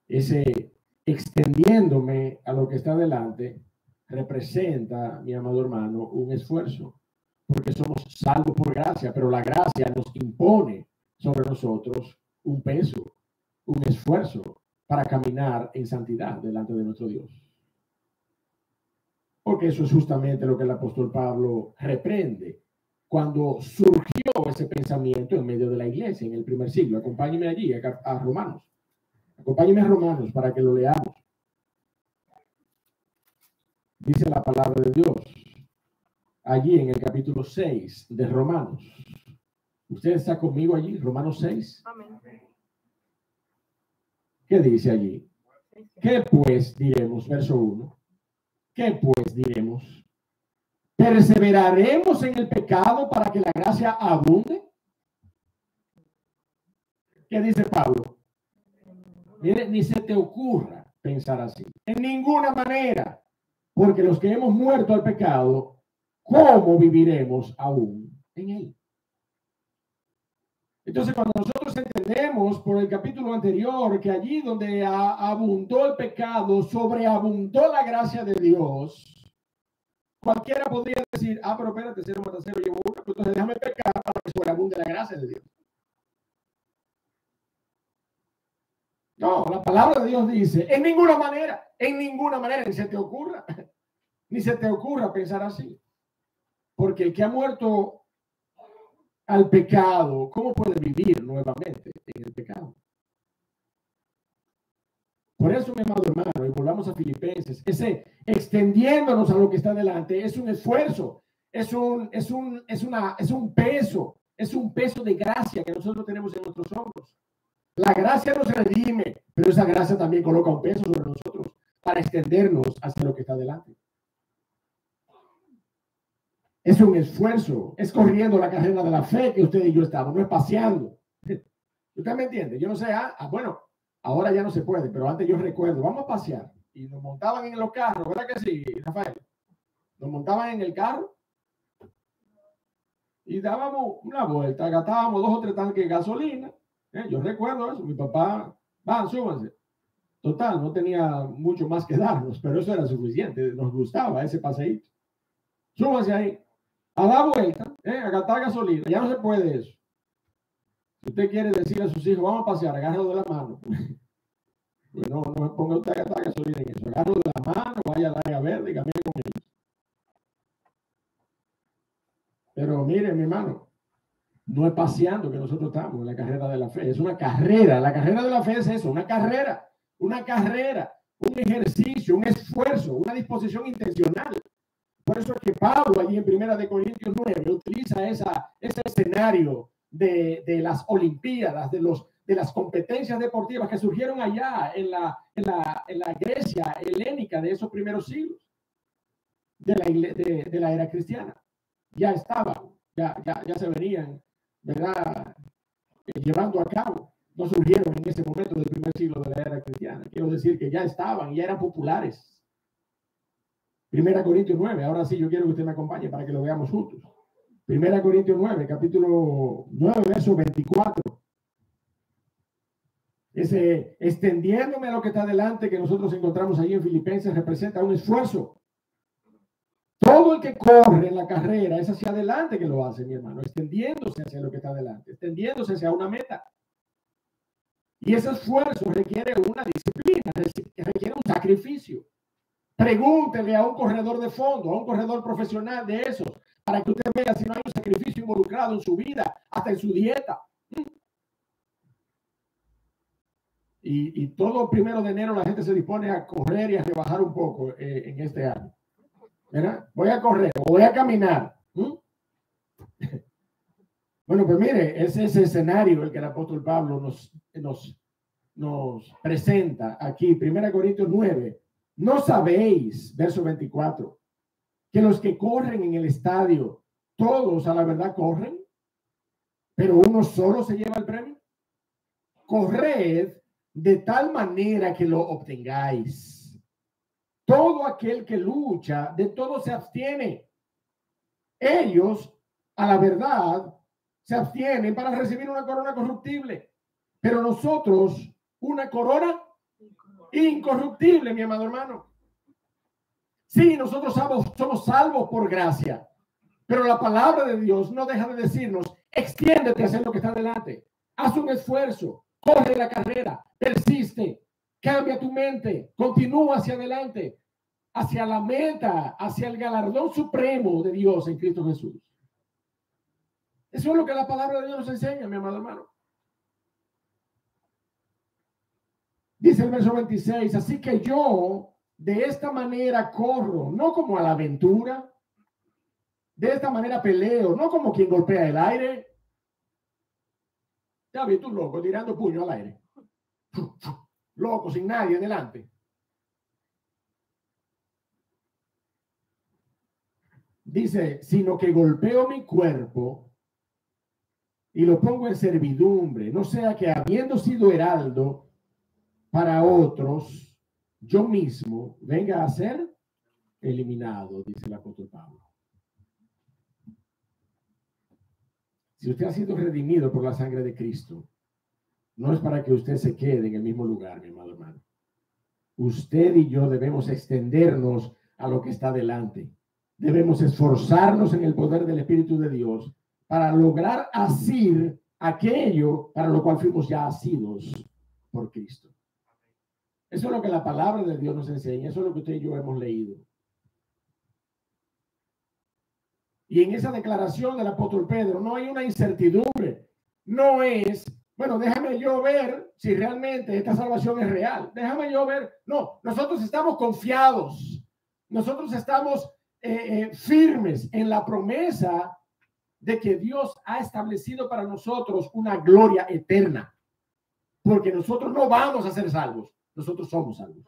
S1: Ese extendiéndome a lo que está delante representa, mi amado hermano, un esfuerzo, porque somos salvos por gracia, pero la gracia nos impone sobre nosotros un peso, un esfuerzo para caminar en santidad delante de nuestro Dios. Porque eso es justamente lo que el apóstol Pablo reprende cuando surgió ese pensamiento en medio de la iglesia en el primer siglo. Acompáñeme allí a Romanos. Acompáñeme a Romanos para que lo leamos. Dice la palabra de Dios allí en el capítulo 6 de Romanos. ¿Usted está conmigo allí? Romanos 6.
S2: Amén.
S1: ¿Qué dice allí? ¿Qué pues diremos? Verso 1. ¿Qué pues diremos? ¿Perseveraremos en el pecado para que la gracia abunde? ¿Qué dice Pablo? Mire, ni se te ocurra pensar así. En ninguna manera. Porque los que hemos muerto al pecado, ¿cómo viviremos aún en él? Entonces, cuando nosotros entendemos por el capítulo anterior que allí donde abundó el pecado, sobreabundó la gracia de Dios, cualquiera podría decir, pero espérate, cero mata cero, llevo uno, entonces déjame pecar para que sobreabunde la gracia de Dios. No, la palabra de Dios dice, en ninguna manera, ni se te ocurra pensar así. Porque el que ha muerto al pecado, ¿cómo puede vivir nuevamente en el pecado? Por eso, mi amado hermano, y volvamos a Filipenses, ese extendiéndonos a lo que está delante es un esfuerzo, es un peso de gracia que nosotros tenemos en nuestros hombros. La gracia nos redime, pero esa gracia también coloca un peso sobre nosotros para extendernos hacia lo que está delante. Es un esfuerzo, es corriendo la carrera de la fe que usted y yo estamos, no es paseando. ¿Usted me entiende? Yo no sé, bueno, ahora ya no se puede, pero antes yo recuerdo, vamos a pasear. Y nos montaban en los carros, ¿verdad que sí, Rafael? Nos montaban en el carro y dábamos una vuelta, gastábamos 2 o 3 tanques de gasolina. Yo recuerdo eso, mi papá, súbanse. Total, no tenía mucho más que darnos, pero eso era suficiente, nos gustaba ese paseíto. Súbanse ahí, a dar vuelta, a gastar gasolina, ya no se puede eso. Si usted quiere decir a sus hijos, vamos a pasear, agárralo de la mano. Pues no me ponga usted a gastar gasolina en eso, agárralo de la mano, vaya al área verde y camine con ellos. Pero mire, mi hermano, no es paseando que nosotros estamos en la carrera de la fe, es una carrera. La carrera de la fe es eso, una carrera, un ejercicio, un esfuerzo, una disposición intencional. Por eso es que Pablo allí en 1 Corintios 9 utiliza ese escenario de las Olimpiadas, de las competencias deportivas que surgieron allá en la Grecia helénica de esos primeros siglos de la era cristiana. ya estaban, ya se venían, ¿verdad? Llevando a cabo. No surgieron en ese momento del primer siglo de la era cristiana. Quiero decir que ya estaban, ya eran populares. 1 Corintios 9, ahora sí yo quiero que usted me acompañe para que lo veamos juntos. 1 Corintios 9, capítulo 9, verso 24. Ese extendiéndome a lo que está delante que nosotros encontramos ahí en Filipenses representa un esfuerzo. Todo el que corre en la carrera es hacia adelante que lo hace, mi hermano, extendiéndose hacia lo que está delante, extendiéndose hacia una meta. Y ese esfuerzo requiere una disciplina, requiere un sacrificio. Pregúntele a un corredor de fondo, a un corredor profesional de esos, para que usted vea si no hay un sacrificio involucrado en su vida, hasta en su dieta. Y todo 1 de enero la gente se dispone a correr y a rebajar un poco en este año. ¿Verdad? Voy a correr o voy a caminar. Bueno, pues mire, es ese escenario el que el apóstol Pablo nos presenta aquí, 1 Corintios 9. ¿No sabéis, verso 24, que los que corren en el estadio, todos a la verdad corren, pero uno solo se lleva el premio? Corred de tal manera que lo obtengáis. Todo aquel que lucha, de todo se abstiene. Ellos, a la verdad, se abstienen para recibir una corona corruptible, pero nosotros una corona incorruptible, mi amado hermano. Sí, nosotros somos salvos por gracia, pero la palabra de Dios no deja de decirnos: extiéndete a hacer lo que está delante, haz un esfuerzo, corre la carrera, persiste, cambia tu mente, continúa hacia adelante, hacia la meta, hacia el galardón supremo de Dios en Cristo Jesús. Eso es lo que la palabra de Dios nos enseña, mi amado hermano. Dice el verso 26, así que yo de esta manera corro, no como a la aventura, de esta manera peleo, no como quien golpea el aire. Ya vi tú loco tirando puño al aire. Loco, sin nadie delante. Dice, sino que golpeo mi cuerpo y lo pongo en servidumbre, no sea que habiendo sido heraldo para otros, yo mismo venga a ser eliminado, dice el apóstol Pablo. Si usted ha sido redimido por la sangre de Cristo, no es para que usted se quede en el mismo lugar, mi amado hermano. Usted y yo debemos extendernos a lo que está delante. Debemos esforzarnos en el poder del Espíritu de Dios para lograr asir aquello para lo cual fuimos ya asidos por Cristo. Eso es lo que la palabra de Dios nos enseña. Eso es lo que usted y yo hemos leído. Y en esa declaración del apóstol Pedro no hay una incertidumbre. No es, bueno, déjame yo ver si realmente esta salvación es real. Déjame yo ver. No, nosotros estamos confiados. Nosotros estamos firmes en la promesa de que Dios ha establecido para nosotros una gloria eterna. Porque nosotros no vamos a ser salvos. Nosotros somos salvos.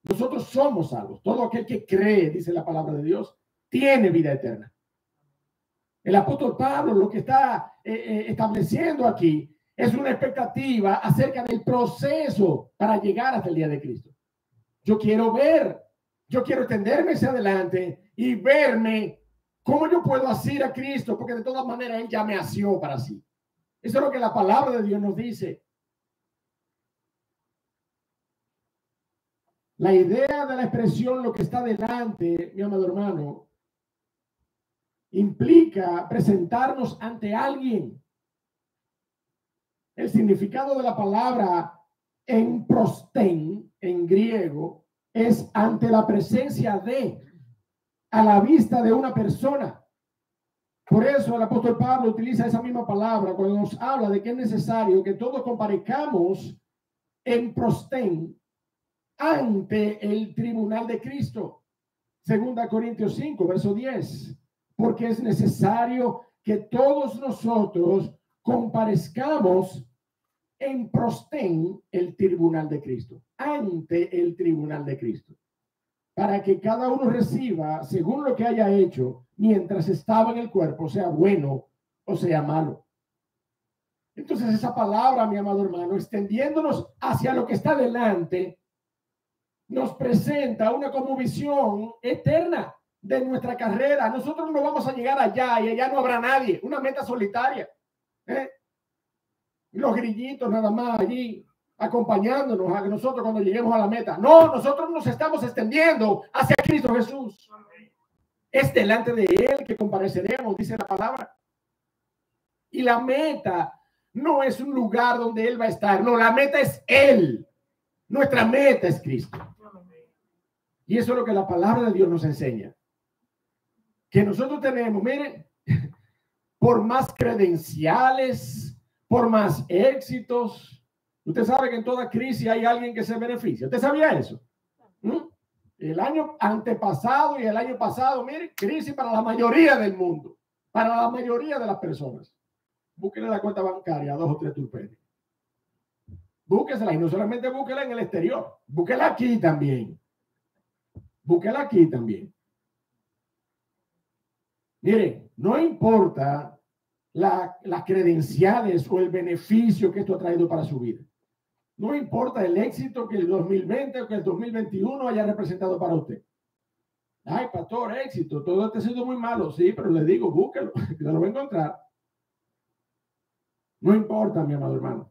S1: Nosotros somos salvos. Todo aquel que cree, dice la palabra de Dios, tiene vida eterna. El apóstol Pablo lo que está estableciendo aquí es una expectativa acerca del proceso para llegar hasta el día de Cristo. Yo quiero extenderme hacia adelante y verme cómo yo puedo asir a Cristo, porque de todas maneras Él ya me asió para sí. Eso es lo que la palabra de Dios nos dice. La idea de la expresión lo que está delante, mi amado hermano, implica presentarnos ante alguien. El significado de la palabra en prostén, en griego, es ante la presencia de, a la vista de una persona. Por eso el apóstol Pablo utiliza esa misma palabra cuando nos habla de que es necesario que todos comparezcamos en prostén ante el tribunal de Cristo. 2 Corintios 5, verso 10. Porque es necesario que todos nosotros comparezcamos en prostén el tribunal de Cristo, ante el tribunal de Cristo. para que cada uno reciba según lo que haya hecho mientras estaba en el cuerpo, sea bueno o sea malo. Entonces esa palabra, mi amado hermano, extendiéndonos hacia lo que está delante, nos presenta una como visión eterna de nuestra carrera. Nosotros no vamos a llegar allá y allá no habrá nadie, una meta solitaria. Los grillitos nada más allí acompañándonos a nosotros cuando lleguemos a la meta. No, nosotros nos estamos extendiendo hacia Cristo Jesús. Es delante de Él que compareceremos, dice la palabra. Y la meta no es un lugar donde Él va a estar. No, la meta es Él. Nuestra meta es Cristo. Y eso es lo que la palabra de Dios nos enseña. Que nosotros tenemos, miren, por más credenciales, por más éxitos. Usted sabe que en toda crisis hay alguien que se beneficia. ¿Usted sabía eso? El año antepasado y el año pasado, mire, crisis para la mayoría del mundo, para la mayoría de las personas. Búsquenle la cuenta bancaria, 2 o 3 turpenes. Búsquesela y no solamente búsquela en el exterior, búsquela aquí también. Búsquela aquí también. Mire, no importa las credenciales o el beneficio que esto ha traído para su vida. No importa el éxito que el 2020 o que el 2021 haya representado para usted. Ay, pastor, éxito, todo esto ha sido muy malo. Sí, pero le digo, búsquelo, que se lo va a encontrar. No importa, mi amado hermano.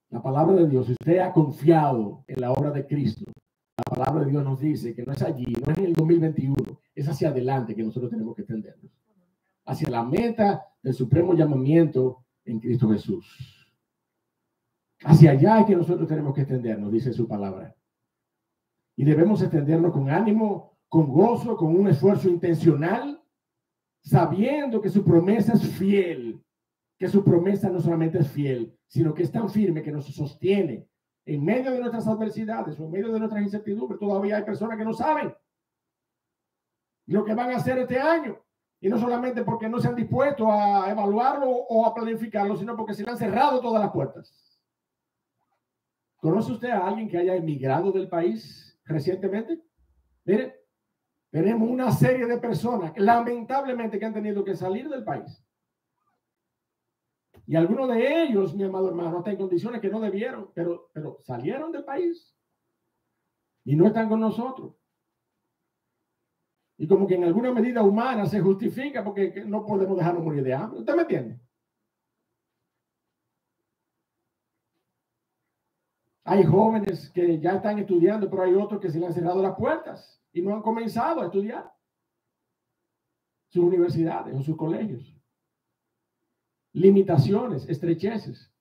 S1: La palabra de Dios, si usted ha confiado en la obra de Cristo, la palabra de Dios nos dice que no es allí, no es en el 2021, es hacia adelante que nosotros tenemos que extendernos. Hacia la meta del supremo llamamiento en Cristo Jesús. Hacia allá es que nosotros tenemos que extendernos, dice su palabra. Y debemos extendernos con ánimo, con gozo, con un esfuerzo intencional, sabiendo que su promesa es fiel, que su promesa no solamente es fiel, sino que es tan firme que nos sostiene en medio de nuestras adversidades o en medio de nuestras incertidumbres. Todavía hay personas que no saben lo que van a hacer este año. Y no solamente porque no se han dispuesto a evaluarlo o a planificarlo, sino porque se le han cerrado todas las puertas. ¿Conoce usted a alguien que haya emigrado del país recientemente? Mire, tenemos una serie de personas, lamentablemente, que han tenido que salir del país. Y algunos de ellos, mi amado hermano, hasta en condiciones que no debieron, pero salieron del país y no están con nosotros. Y como que en alguna medida humana se justifica porque no podemos dejarnos morir de hambre. ¿Usted me entiende? Hay jóvenes que ya están estudiando, pero hay otros que se le han cerrado las puertas y no han comenzado a estudiar sus universidades o sus colegios. Limitaciones, estrecheces.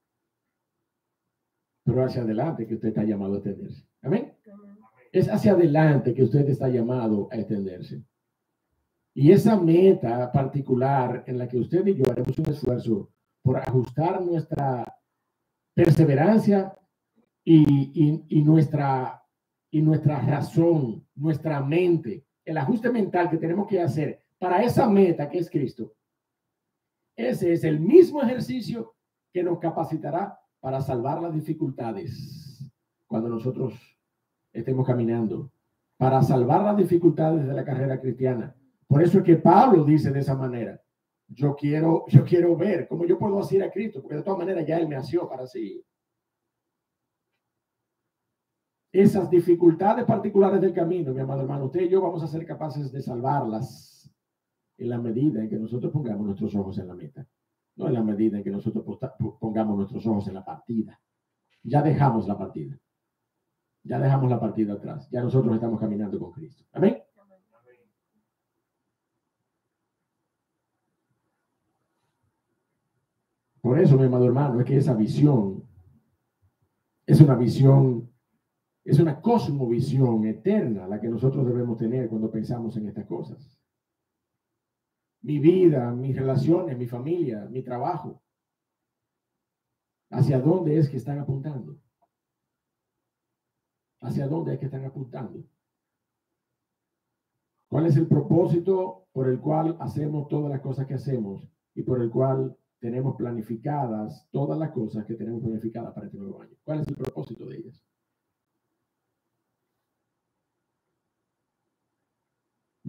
S1: Pero hacia adelante que usted está llamado a extenderse. ¿Amén? Es hacia adelante que usted está llamado a extenderse. Y esa meta particular en la que usted y yo haremos un esfuerzo por ajustar nuestra perseverancia y nuestra razón, nuestra mente, el ajuste mental que tenemos que hacer para esa meta que es Cristo. Ese es el mismo ejercicio que nos capacitará para salvar las dificultades cuando nosotros estemos caminando, para salvar las dificultades de la carrera cristiana. Por eso es que Pablo dice de esa manera, yo quiero ver cómo yo puedo hacer a Cristo, porque de todas maneras ya Él me asió para sí. Esas dificultades particulares del camino, mi amado hermano, usted y yo vamos a ser capaces de salvarlas en la medida en que nosotros pongamos nuestros ojos en la meta, no en la medida en que nosotros pongamos nuestros ojos en la partida. Ya dejamos la partida. Ya dejamos la partida atrás. Ya nosotros estamos caminando con Cristo. Amén. Por eso, mi amado hermano, es que esa visión es una visión, es una cosmovisión eterna la que nosotros debemos tener cuando pensamos en estas cosas. Mi vida, mis relaciones, mi familia, mi trabajo. ¿Hacia dónde es que están apuntando? ¿Hacia dónde es que están apuntando? ¿Cuál es el propósito por el cual hacemos todas las cosas que hacemos y por el cual tenemos planificadas todas las cosas que tenemos planificadas para este nuevo año? ¿Cuál es el propósito de ellas?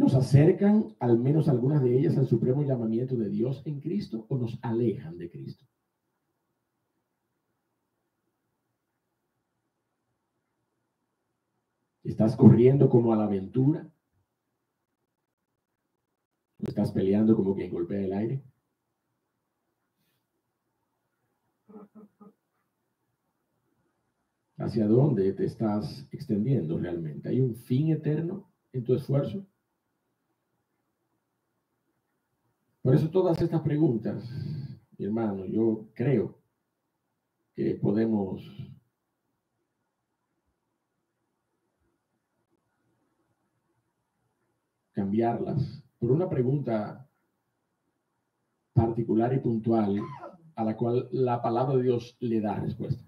S1: ¿Nos acercan al menos algunas de ellas al supremo llamamiento de Dios en Cristo o nos alejan de Cristo? ¿Estás corriendo como a la aventura? ¿O estás peleando como quien golpea el aire? ¿Hacia dónde te estás extendiendo realmente? ¿Hay un fin eterno en tu esfuerzo? Por eso todas estas preguntas, mi hermano, yo creo que podemos cambiarlas por una pregunta particular y puntual a la cual la palabra de Dios le da respuesta.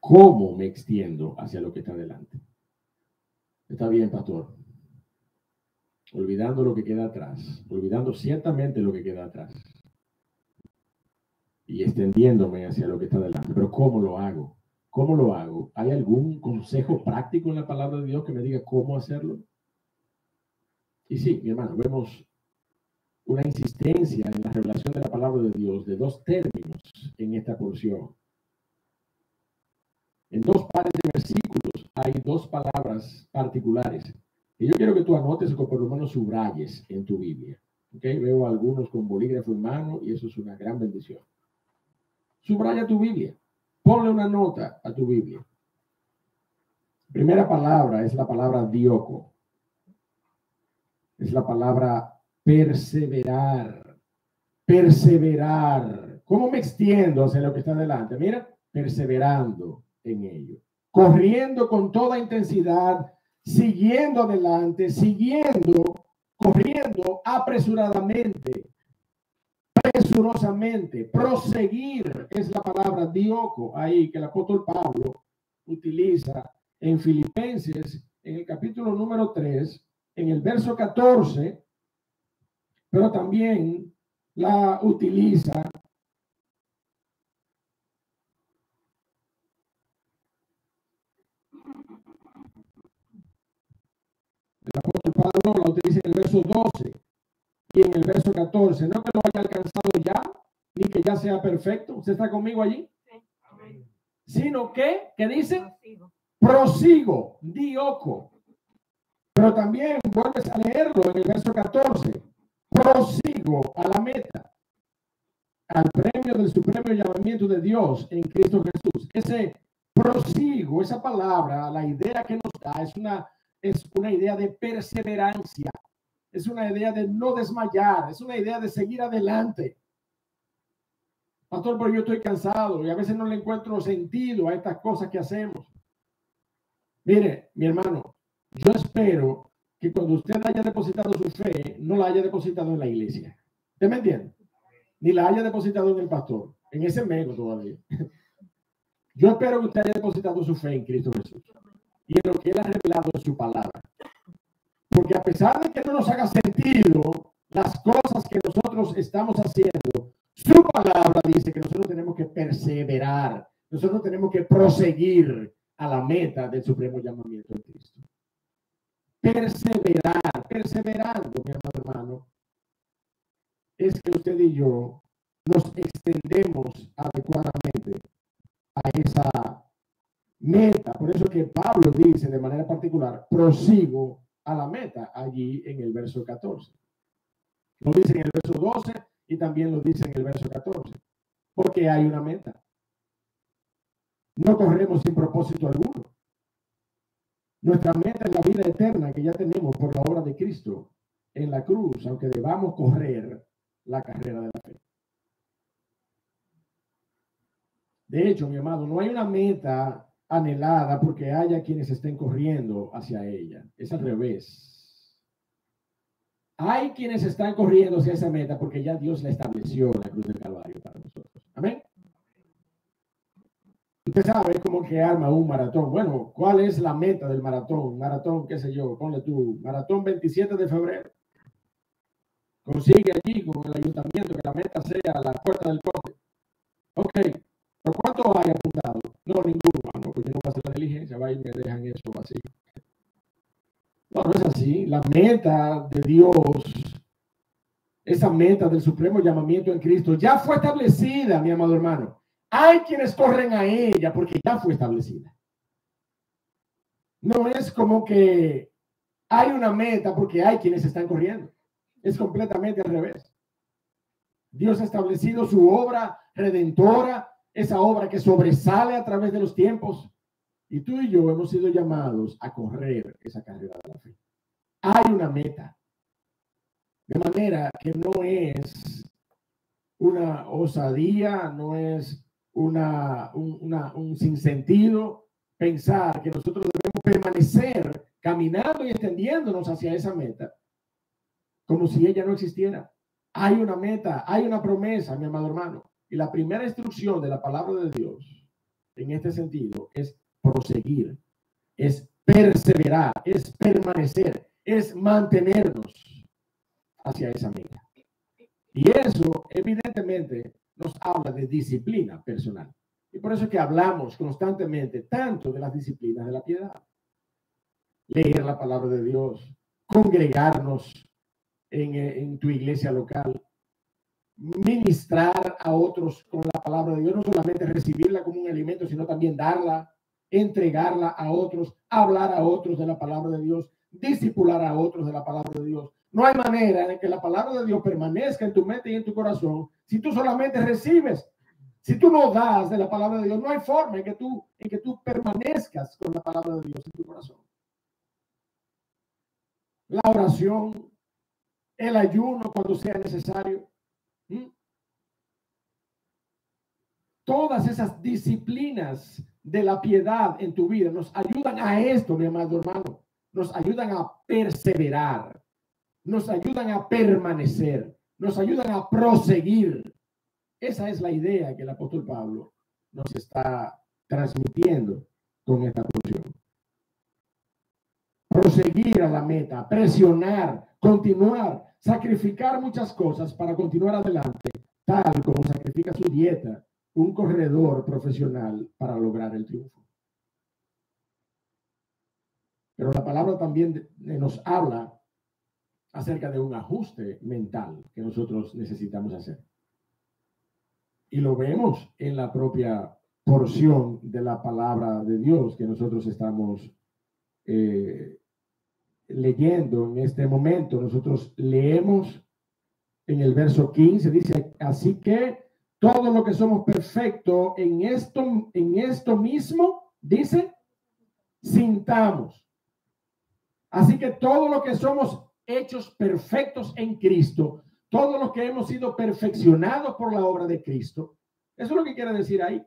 S1: ¿Cómo me extiendo hacia lo que está delante? Está bien, pastor. Olvidando lo que queda atrás, olvidando ciertamente lo que queda atrás y extendiéndome hacia lo que está delante. Pero ¿cómo lo hago? ¿Cómo lo hago? ¿Hay algún consejo práctico en la palabra de Dios que me diga cómo hacerlo? Y sí, mi hermano, vemos una insistencia en la revelación de la palabra de Dios de dos términos en esta porción. En dos pares de versículos hay dos palabras particulares. Y yo quiero que tú anotes o por lo menos subrayes en tu Biblia. ¿Okay? Veo a algunos con bolígrafo en mano y eso es una gran bendición. Subraya tu Biblia. Ponle una nota a tu Biblia. Primera palabra es la palabra dioko. Es la palabra perseverar. Perseverar. ¿Cómo me extiendo hacia lo que está delante? Mira, perseverando en ello. Corriendo con toda intensidad, siguiendo adelante, corriendo apresuradamente, presurosamente. Proseguir es la palabra dioko ahí que el apóstol Pablo utiliza en Filipenses, en el capítulo número 3, en el verso 14, pero también la utiliza el apóstol Pablo la utiliza en el verso 12 y en el verso 14. No que lo haya alcanzado ya, ni que ya sea perfecto. ¿Usted está conmigo allí? Sí. Sino que, ¿qué dice? Prosigo, dioko. Pero también vuelves a leerlo en el verso 14. Prosigo a la meta, al premio del supremo llamamiento de Dios en Cristo Jesús. Ese prosigo, esa palabra, la idea que nos da es una idea de perseverancia, es una idea de no desmayar, es una idea de seguir adelante. Pastor, pero yo estoy cansado y a veces no le encuentro sentido a estas cosas que hacemos. Mire, mi hermano, yo espero que cuando usted haya depositado su fe, no la haya depositado en la iglesia. ¿Usted me entiende? Ni la haya depositado en el pastor, en ese medio todavía. Yo espero que usted haya depositado su fe en Cristo Jesús y en lo que Él ha revelado en su palabra. Porque a pesar de que no nos haga sentido las cosas que nosotros estamos haciendo, su palabra dice que nosotros tenemos que perseverar, nosotros tenemos que proseguir a la meta del supremo llamamiento de Cristo. Perseverar, perseverando, mi hermano, es que usted y yo nos extendemos adecuadamente a esa meta. Por eso que Pablo dice de manera particular, prosigo a la meta allí en el verso 14. Lo dice en el verso 12 y también lo dice en el verso 14. Porque hay una meta. No corremos sin propósito alguno. Nuestra meta es la vida eterna que ya tenemos por la obra de Cristo en la cruz, aunque debamos correr la carrera de la fe. De hecho, mi amado, no hay una meta anhelada porque haya quienes estén corriendo hacia ella. Es al revés. Hay quienes están corriendo hacia esa meta porque ya Dios la estableció en la cruz del Calvario para nosotros. Amén. Usted sabe cómo que arma un maratón. Bueno, ¿cuál es la meta del maratón? Maratón, qué sé yo, ponle tú, maratón 27 de febrero. Consigue allí con el ayuntamiento que la meta sea la Puerta del Conde. Ok, ¿pero cuánto hay apuntado? No, ninguno, no, porque yo no voy a hacer la diligencia, va y me dejan eso así. No, no es así. La meta de Dios, esa meta del supremo llamamiento en Cristo, ya fue establecida, mi amado hermano. Hay quienes corren a ella porque ya fue establecida. No es como que hay una meta porque hay quienes están corriendo. Es completamente al revés. Dios ha establecido su obra redentora, esa obra que sobresale a través de los tiempos. Y tú y yo hemos sido llamados a correr esa carrera de la fe. Hay una meta. De manera que no es una osadía, no es un sinsentido pensar que nosotros debemos permanecer caminando y extendiéndonos hacia esa meta como si ella no existiera. Hay una meta, hay una promesa, mi amado hermano. Y la primera instrucción de la palabra de Dios en este sentido es proseguir, es perseverar, es permanecer, es mantenernos hacia esa meta. Y eso evidentemente nos habla de disciplina personal. Y por eso es que hablamos constantemente tanto de las disciplinas de la piedad. Leer la palabra de Dios, congregarnos en tu iglesia local, ministrar a otros con la palabra de Dios, no solamente recibirla como un alimento, sino también darla, entregarla a otros, hablar a otros de la palabra de Dios, discipular a otros de la palabra de Dios. No hay manera de que la palabra de Dios permanezca en tu mente y en tu corazón si tú solamente recibes. Si tú no das de la palabra de Dios, no hay forma en que tú permanezcas con la palabra de Dios en tu corazón. La oración, el ayuno cuando sea necesario. Todas esas disciplinas de la piedad en tu vida nos ayudan a esto, mi amado hermano. Nos ayudan a perseverar, nos ayudan a permanecer, nos ayudan a proseguir. Esa es la idea que el apóstol Pablo nos está transmitiendo con esta porción. Proseguir a la meta, presionar, continuar, sacrificar muchas cosas para continuar adelante, tal como sacrifica su dieta un corredor profesional para lograr el triunfo. Pero la palabra también nos habla acerca de un ajuste mental que nosotros necesitamos hacer. Y lo vemos en la propia porción de la palabra de Dios que nosotros estamos leyendo en este momento. Nosotros leemos en el verso 15, dice, así que todo lo que somos perfectos en esto mismo, dice, sintamos. Así que todo lo que somos hechos perfectos en Cristo, todos los que hemos sido perfeccionados por la obra de Cristo, eso es lo que quiere decir ahí.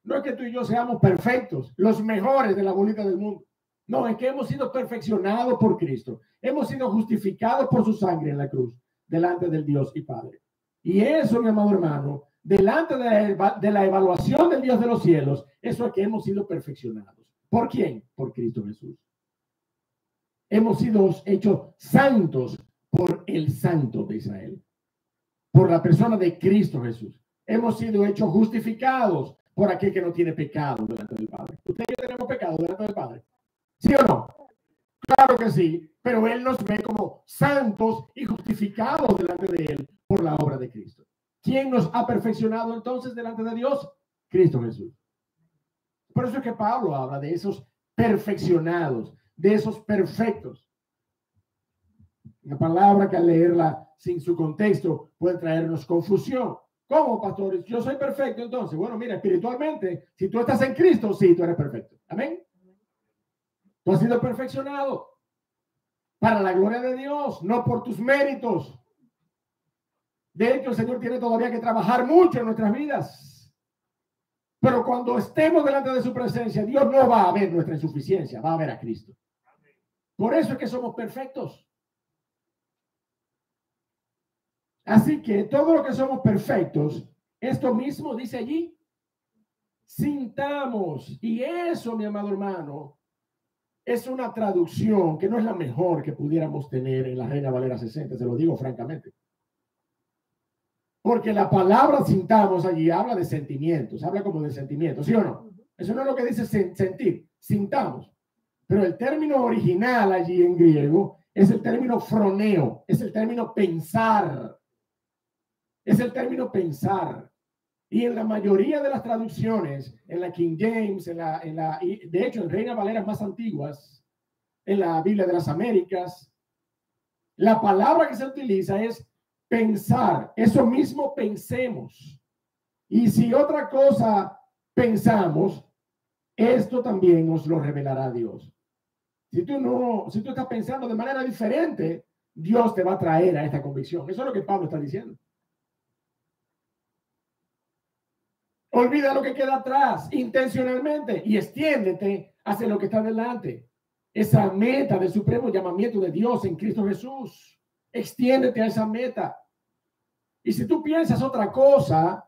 S1: No es que tú y yo seamos perfectos, los mejores de la bolita del mundo. No, es que hemos sido perfeccionados por Cristo. Hemos sido justificados por su sangre en la cruz, delante del Dios y Padre. Y eso, mi amado hermano, delante de la evaluación del Dios de los cielos, eso es que hemos sido perfeccionados. ¿Por quién? Por Cristo Jesús. Hemos sido hechos santos por el Santo de Israel, por la persona de Cristo Jesús. Hemos sido hechos justificados por aquel que no tiene pecado delante del Padre. ¿Usted y yo tenemos pecado delante del Padre? ¿Sí o no? Claro que sí, pero Él nos ve como santos y justificados delante de Él por la obra de Cristo. ¿Quién nos ha perfeccionado entonces delante de Dios? Cristo Jesús. Por eso es que Pablo habla de esos perfeccionados, de esos perfectos. Una palabra que al leerla sin su contexto puede traernos confusión. ¿Cómo, pastores? Yo soy perfecto entonces. Bueno, mira, espiritualmente, si tú estás en Cristo, sí, tú eres perfecto. Amén. Tú has sido perfeccionado para la gloria de Dios, no por tus méritos. De hecho, el Señor tiene todavía que trabajar mucho en nuestras vidas. Pero cuando estemos delante de su presencia, Dios no va a ver nuestra insuficiencia, va a ver a Cristo. Por eso es que somos perfectos. Así que todo lo que somos perfectos, esto mismo dice allí, sintamos. Y eso, mi amado hermano, es una traducción que no es la mejor que pudiéramos tener en la Reina Valera 60, se lo digo francamente. Porque la palabra sintamos allí habla de sentimientos, habla como de sentimientos, ¿sí o no? Eso no es lo que dice sentir, sintamos. Pero el término original allí en griego es el término froneo, es el término pensar. Es el término pensar. Y en la mayoría de las traducciones, en la King James, de hecho en Reina Valera más antiguas, en la Biblia de las Américas, la palabra que se utiliza es pensar. Eso mismo pensemos. Y si otra cosa pensamos, esto también nos lo revelará Dios. Si tú estás pensando de manera diferente, Dios te va a traer a esta convicción. Eso es lo que Pablo está diciendo. Olvida lo que queda atrás intencionalmente y extiéndete hacia lo que está delante. Esa meta del supremo llamamiento de Dios en Cristo Jesús. Extiéndete a esa meta. Y si tú piensas otra cosa,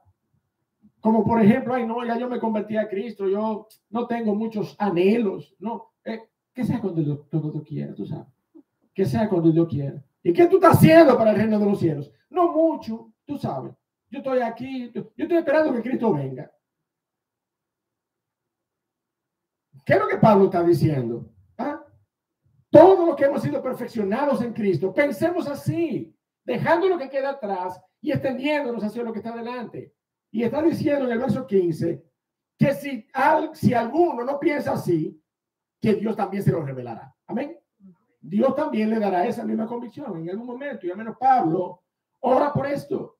S1: como por ejemplo, ay no, ya yo me convertí a Cristo, yo no tengo muchos anhelos, no, que sea cuando Dios quiera, tú sabes, que sea cuando Dios quiera. ¿Y qué tú estás haciendo para el reino de los cielos? No mucho, tú sabes. Yo estoy aquí, yo estoy esperando que Cristo venga. ¿Qué es lo que Pablo está diciendo? ¿Ah? Todos los que hemos sido perfeccionados en Cristo, pensemos así, dejando lo que queda atrás y extendiéndonos hacia lo que está delante. Y está diciendo en el verso 15 que si alguno no piensa así, que Dios también se lo revelará. Amén. Dios también le dará esa misma convicción en algún momento. Y al menos Pablo ora por esto,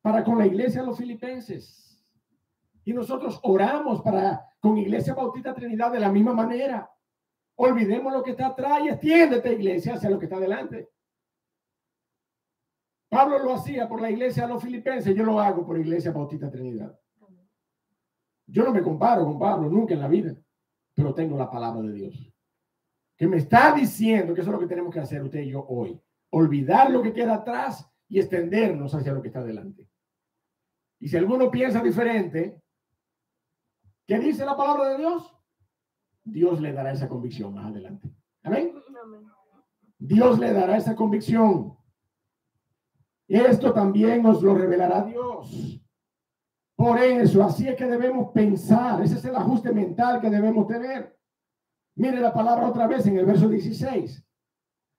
S1: para con la iglesia de los filipenses. Y nosotros oramos con Iglesia Bautista Trinidad de la misma manera. Olvidemos lo que está atrás y extiéndete, iglesia, hacia lo que está delante. Pablo lo hacía por la iglesia de los filipenses, yo lo hago por Iglesia Bautista Trinidad. Yo no me comparo con Pablo nunca en la vida, pero tengo la palabra de Dios, que me está diciendo que eso es lo que tenemos que hacer usted y yo hoy. Olvidar lo que queda atrás y extendernos hacia lo que está delante. Y si alguno piensa diferente, ¿qué dice la palabra de Dios? Dios le dará esa convicción más adelante. ¿Amén? Dios le dará esa convicción. Esto también nos lo revelará Dios. Por eso, así es que debemos pensar. Ese es el ajuste mental que debemos tener. Mire la palabra otra vez en el verso 16.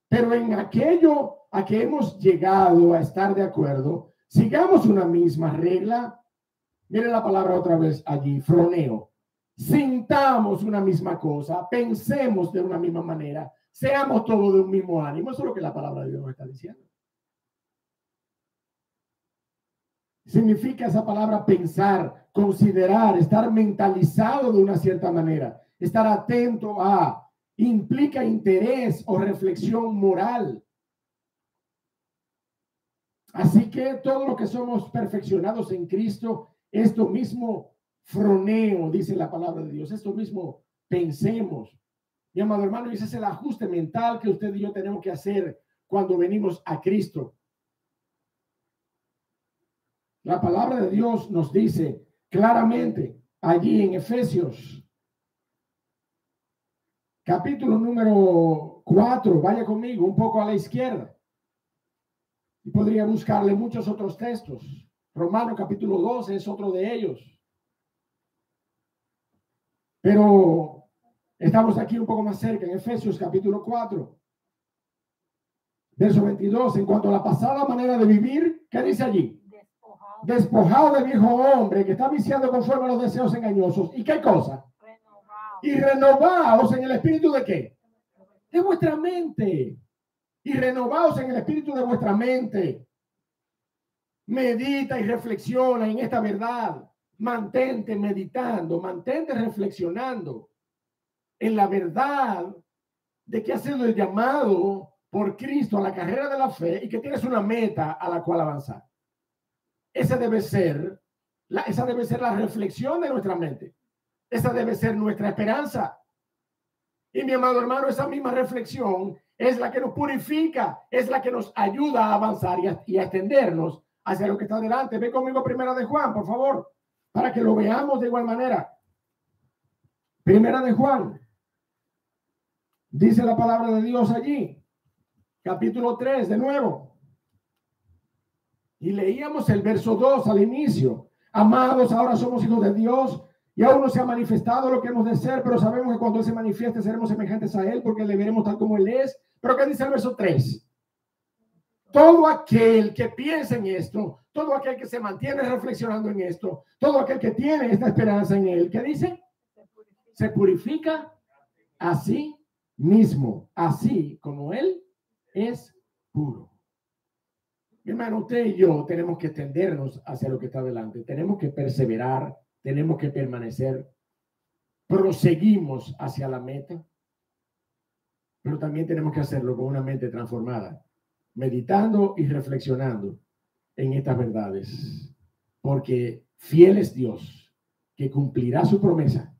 S1: Pero en aquello a que hemos llegado a estar de acuerdo, sigamos una misma regla. Mire la palabra otra vez allí, froneo. Sintamos una misma cosa, pensemos de una misma manera, seamos todos de un mismo ánimo. Eso es lo que la palabra de Dios nos está diciendo. Significa esa palabra pensar, considerar, estar mentalizado de una cierta manera, estar atento a, implica interés o reflexión moral. Así que todos los que somos perfeccionados en Cristo, esto mismo froneo, dice la palabra de Dios, esto mismo pensemos. Mi amado hermano, ese es el ajuste mental que usted y yo tenemos que hacer cuando venimos a Cristo. La palabra de Dios nos dice claramente allí en Efesios, capítulo número 4, vaya conmigo un poco a la izquierda. Y podría buscarle muchos otros textos. Romanos capítulo 12 es otro de ellos. Pero estamos aquí un poco más cerca, en Efesios capítulo 4, verso 22. En cuanto a la pasada manera de vivir, ¿qué dice allí? Despojado del viejo hombre que está viciando conforme a los deseos engañosos. ¿Y qué cosa? Y renovaos en el espíritu de ¿qué? De vuestra mente. Y renovaos en el espíritu de vuestra mente. Medita y reflexiona en esta verdad. Mantente meditando, mantente reflexionando en la verdad de que has sido llamado por Cristo a la carrera de la fe y que tienes una meta a la cual avanzar. Esa debe ser la reflexión de nuestra mente. Esa debe ser nuestra esperanza. Y mi amado hermano, esa misma reflexión es la que nos purifica, es la que nos ayuda a avanzar y a extendernos hacia lo que está delante. Ve conmigo Primera de Juan, por favor, para que lo veamos de igual manera. Primera de Juan. Dice la palabra de Dios allí. Capítulo 3, de nuevo. Y leíamos el verso 2 al inicio. Amados, ahora somos hijos de Dios Y aún no se ha manifestado lo que hemos de ser, pero sabemos que cuando Él se manifieste seremos semejantes a Él, porque le veremos tal como Él es. Pero ¿qué dice el verso 3? Todo aquel que piensa en esto, todo aquel que se mantiene reflexionando en esto, todo aquel que tiene esta esperanza en Él, ¿qué dice? Se purifica a sí mismo, así como Él es puro. Mi hermano, usted y yo tenemos que tendernos hacia lo que está delante, tenemos que perseverar, tenemos que permanecer, proseguimos hacia la meta, pero también tenemos que hacerlo con una mente transformada, meditando y reflexionando en estas verdades, porque fiel es Dios que cumplirá su promesa,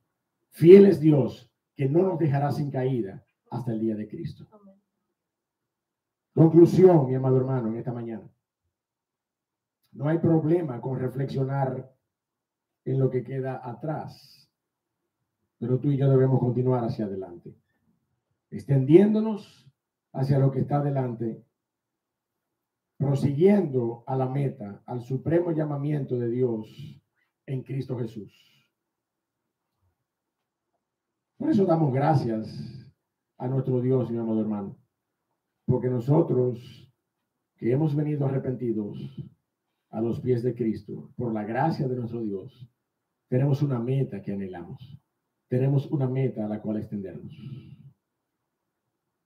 S1: fiel es Dios que no nos dejará sin caída hasta el día de Cristo. Conclusión, mi amado hermano, en esta mañana. No hay problema con reflexionar en lo que queda atrás, pero tú y yo debemos continuar hacia adelante, extendiéndonos hacia lo que está adelante, prosiguiendo a la meta, al supremo llamamiento de Dios en Cristo Jesús. Por eso damos gracias a nuestro Dios, mi amado hermano, porque nosotros que hemos venido arrepentidos a los pies de Cristo, por la gracia de nuestro Dios, tenemos una meta que anhelamos. Tenemos una meta a la cual extendernos.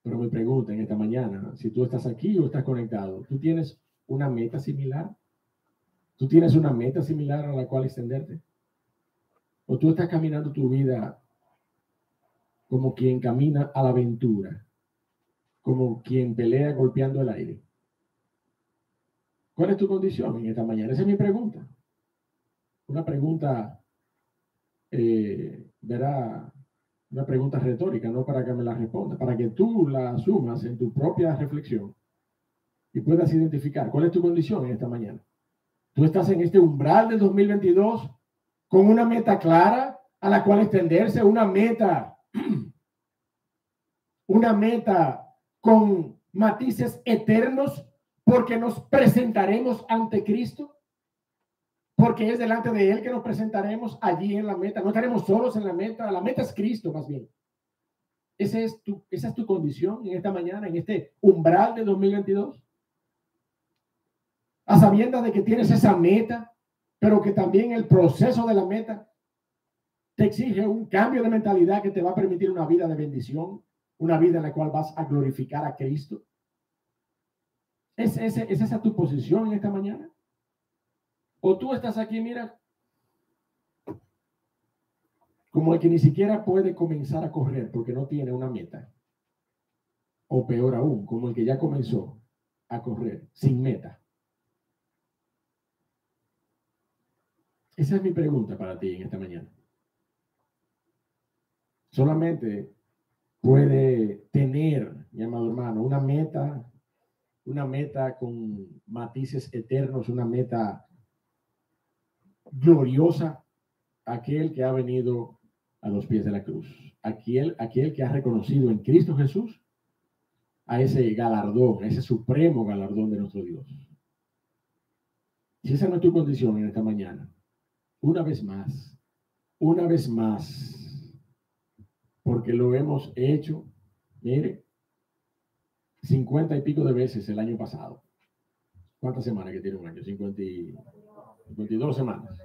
S1: Pero me pregunta en esta mañana, si tú estás aquí o estás conectado, ¿tú tienes una meta similar? ¿Tú tienes una meta similar a la cual extenderte? ¿O tú estás caminando tu vida como quien camina a la aventura? Como quien pelea golpeando el aire. ¿Cuál es tu condición en esta mañana? Esa es mi pregunta. Una pregunta, verá, una pregunta retórica, no para que me la responda, para que tú la asumas en tu propia reflexión y puedas identificar cuál es tu condición en esta mañana. Tú estás en este umbral del 2022 con una meta clara a la cual extenderse, una meta con matices eternos, porque nos presentaremos ante Cristo, porque es delante de Él que nos presentaremos allí en la meta. No estaremos solos en la meta es Cristo más bien. Esa es tu condición en esta mañana, en este umbral de 2022. A sabiendas de que tienes esa meta, pero que también el proceso de la meta te exige un cambio de mentalidad que te va a permitir una vida de bendición, una vida en la cual vas a glorificar a Cristo. ¿Es esa tu posición en esta mañana? ¿O tú estás aquí, mira, como el que ni siquiera puede comenzar a correr porque no tiene una meta? O peor aún, como el que ya comenzó a correr sin meta. Esa es mi pregunta para ti en esta mañana. Solamente puede tener, mi amado hermano, una meta con matices eternos, una meta gloriosa, aquel que ha venido a los pies de la cruz, aquel que ha reconocido en Cristo Jesús a ese galardón, a ese supremo galardón de nuestro Dios. Si esa no es tu condición en esta mañana, una vez más, porque lo hemos hecho, mire, 50 y pico de veces el año pasado. ¿Cuántas semanas que tiene un año? 52 semanas.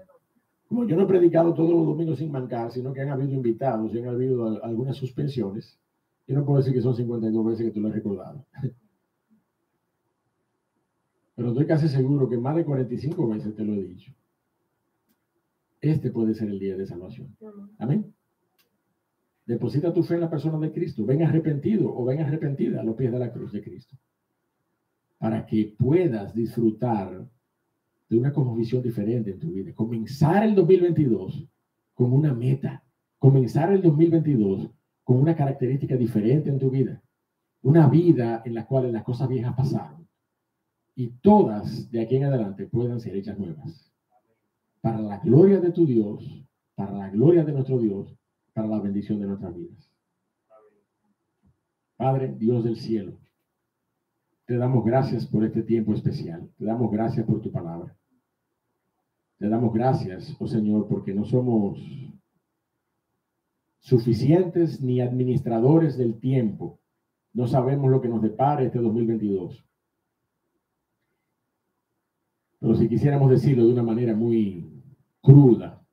S1: Como yo no he predicado todos los domingos sin mancar, sino que han habido invitados y han habido algunas suspensiones, yo no puedo decir que son 52 veces que tú lo has recordado. Pero estoy casi seguro que más de 45 veces te lo he dicho. Este puede ser el día de salvación. Amén. Deposita tu fe en la persona de Cristo. Ven arrepentido o ven arrepentida a los pies de la cruz de Cristo, para que puedas disfrutar de una cosmovisión diferente en tu vida. Comenzar el 2022 con una meta. Comenzar el 2022 con una característica diferente en tu vida. Una vida en la cual las cosas viejas pasaron y todas de aquí en adelante puedan ser hechas nuevas. Para la gloria de tu Dios, para la gloria de nuestro Dios, para la bendición de nuestras vidas. Padre, Dios del cielo, te damos gracias por este tiempo especial. Te damos gracias por tu palabra. Te damos gracias, oh Señor, porque no somos suficientes ni administradores del tiempo. No sabemos lo que nos depara este 2022. Pero si quisiéramos decirlo de una manera muy cruda,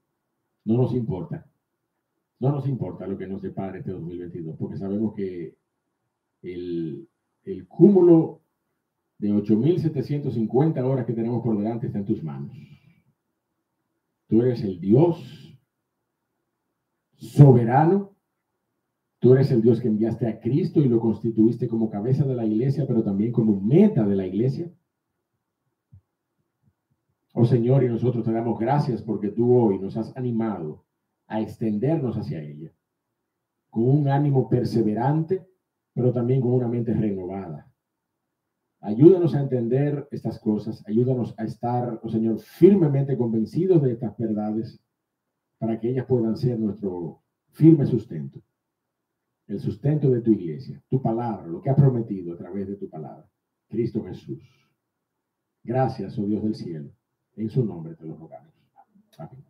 S1: no nos importa. No nos importa lo que nos depara este 2022, porque sabemos que el cúmulo de 8.750 horas que tenemos por delante está en tus manos. Tú eres el Dios soberano. Tú eres el Dios que enviaste a Cristo y lo constituiste como cabeza de la iglesia, pero también como meta de la iglesia. Oh Señor, y nosotros te damos gracias porque tú hoy nos has animado a extendernos hacia ella, con un ánimo perseverante, pero también con una mente renovada. Ayúdanos a entender estas cosas, ayúdanos a estar, oh Señor, firmemente convencidos de estas verdades, para que ellas puedan ser nuestro firme sustento, el sustento de tu iglesia, tu palabra, lo que has prometido a través de tu palabra, Cristo Jesús. Gracias, oh Dios del cielo, en su nombre te lo rogamos. Amén.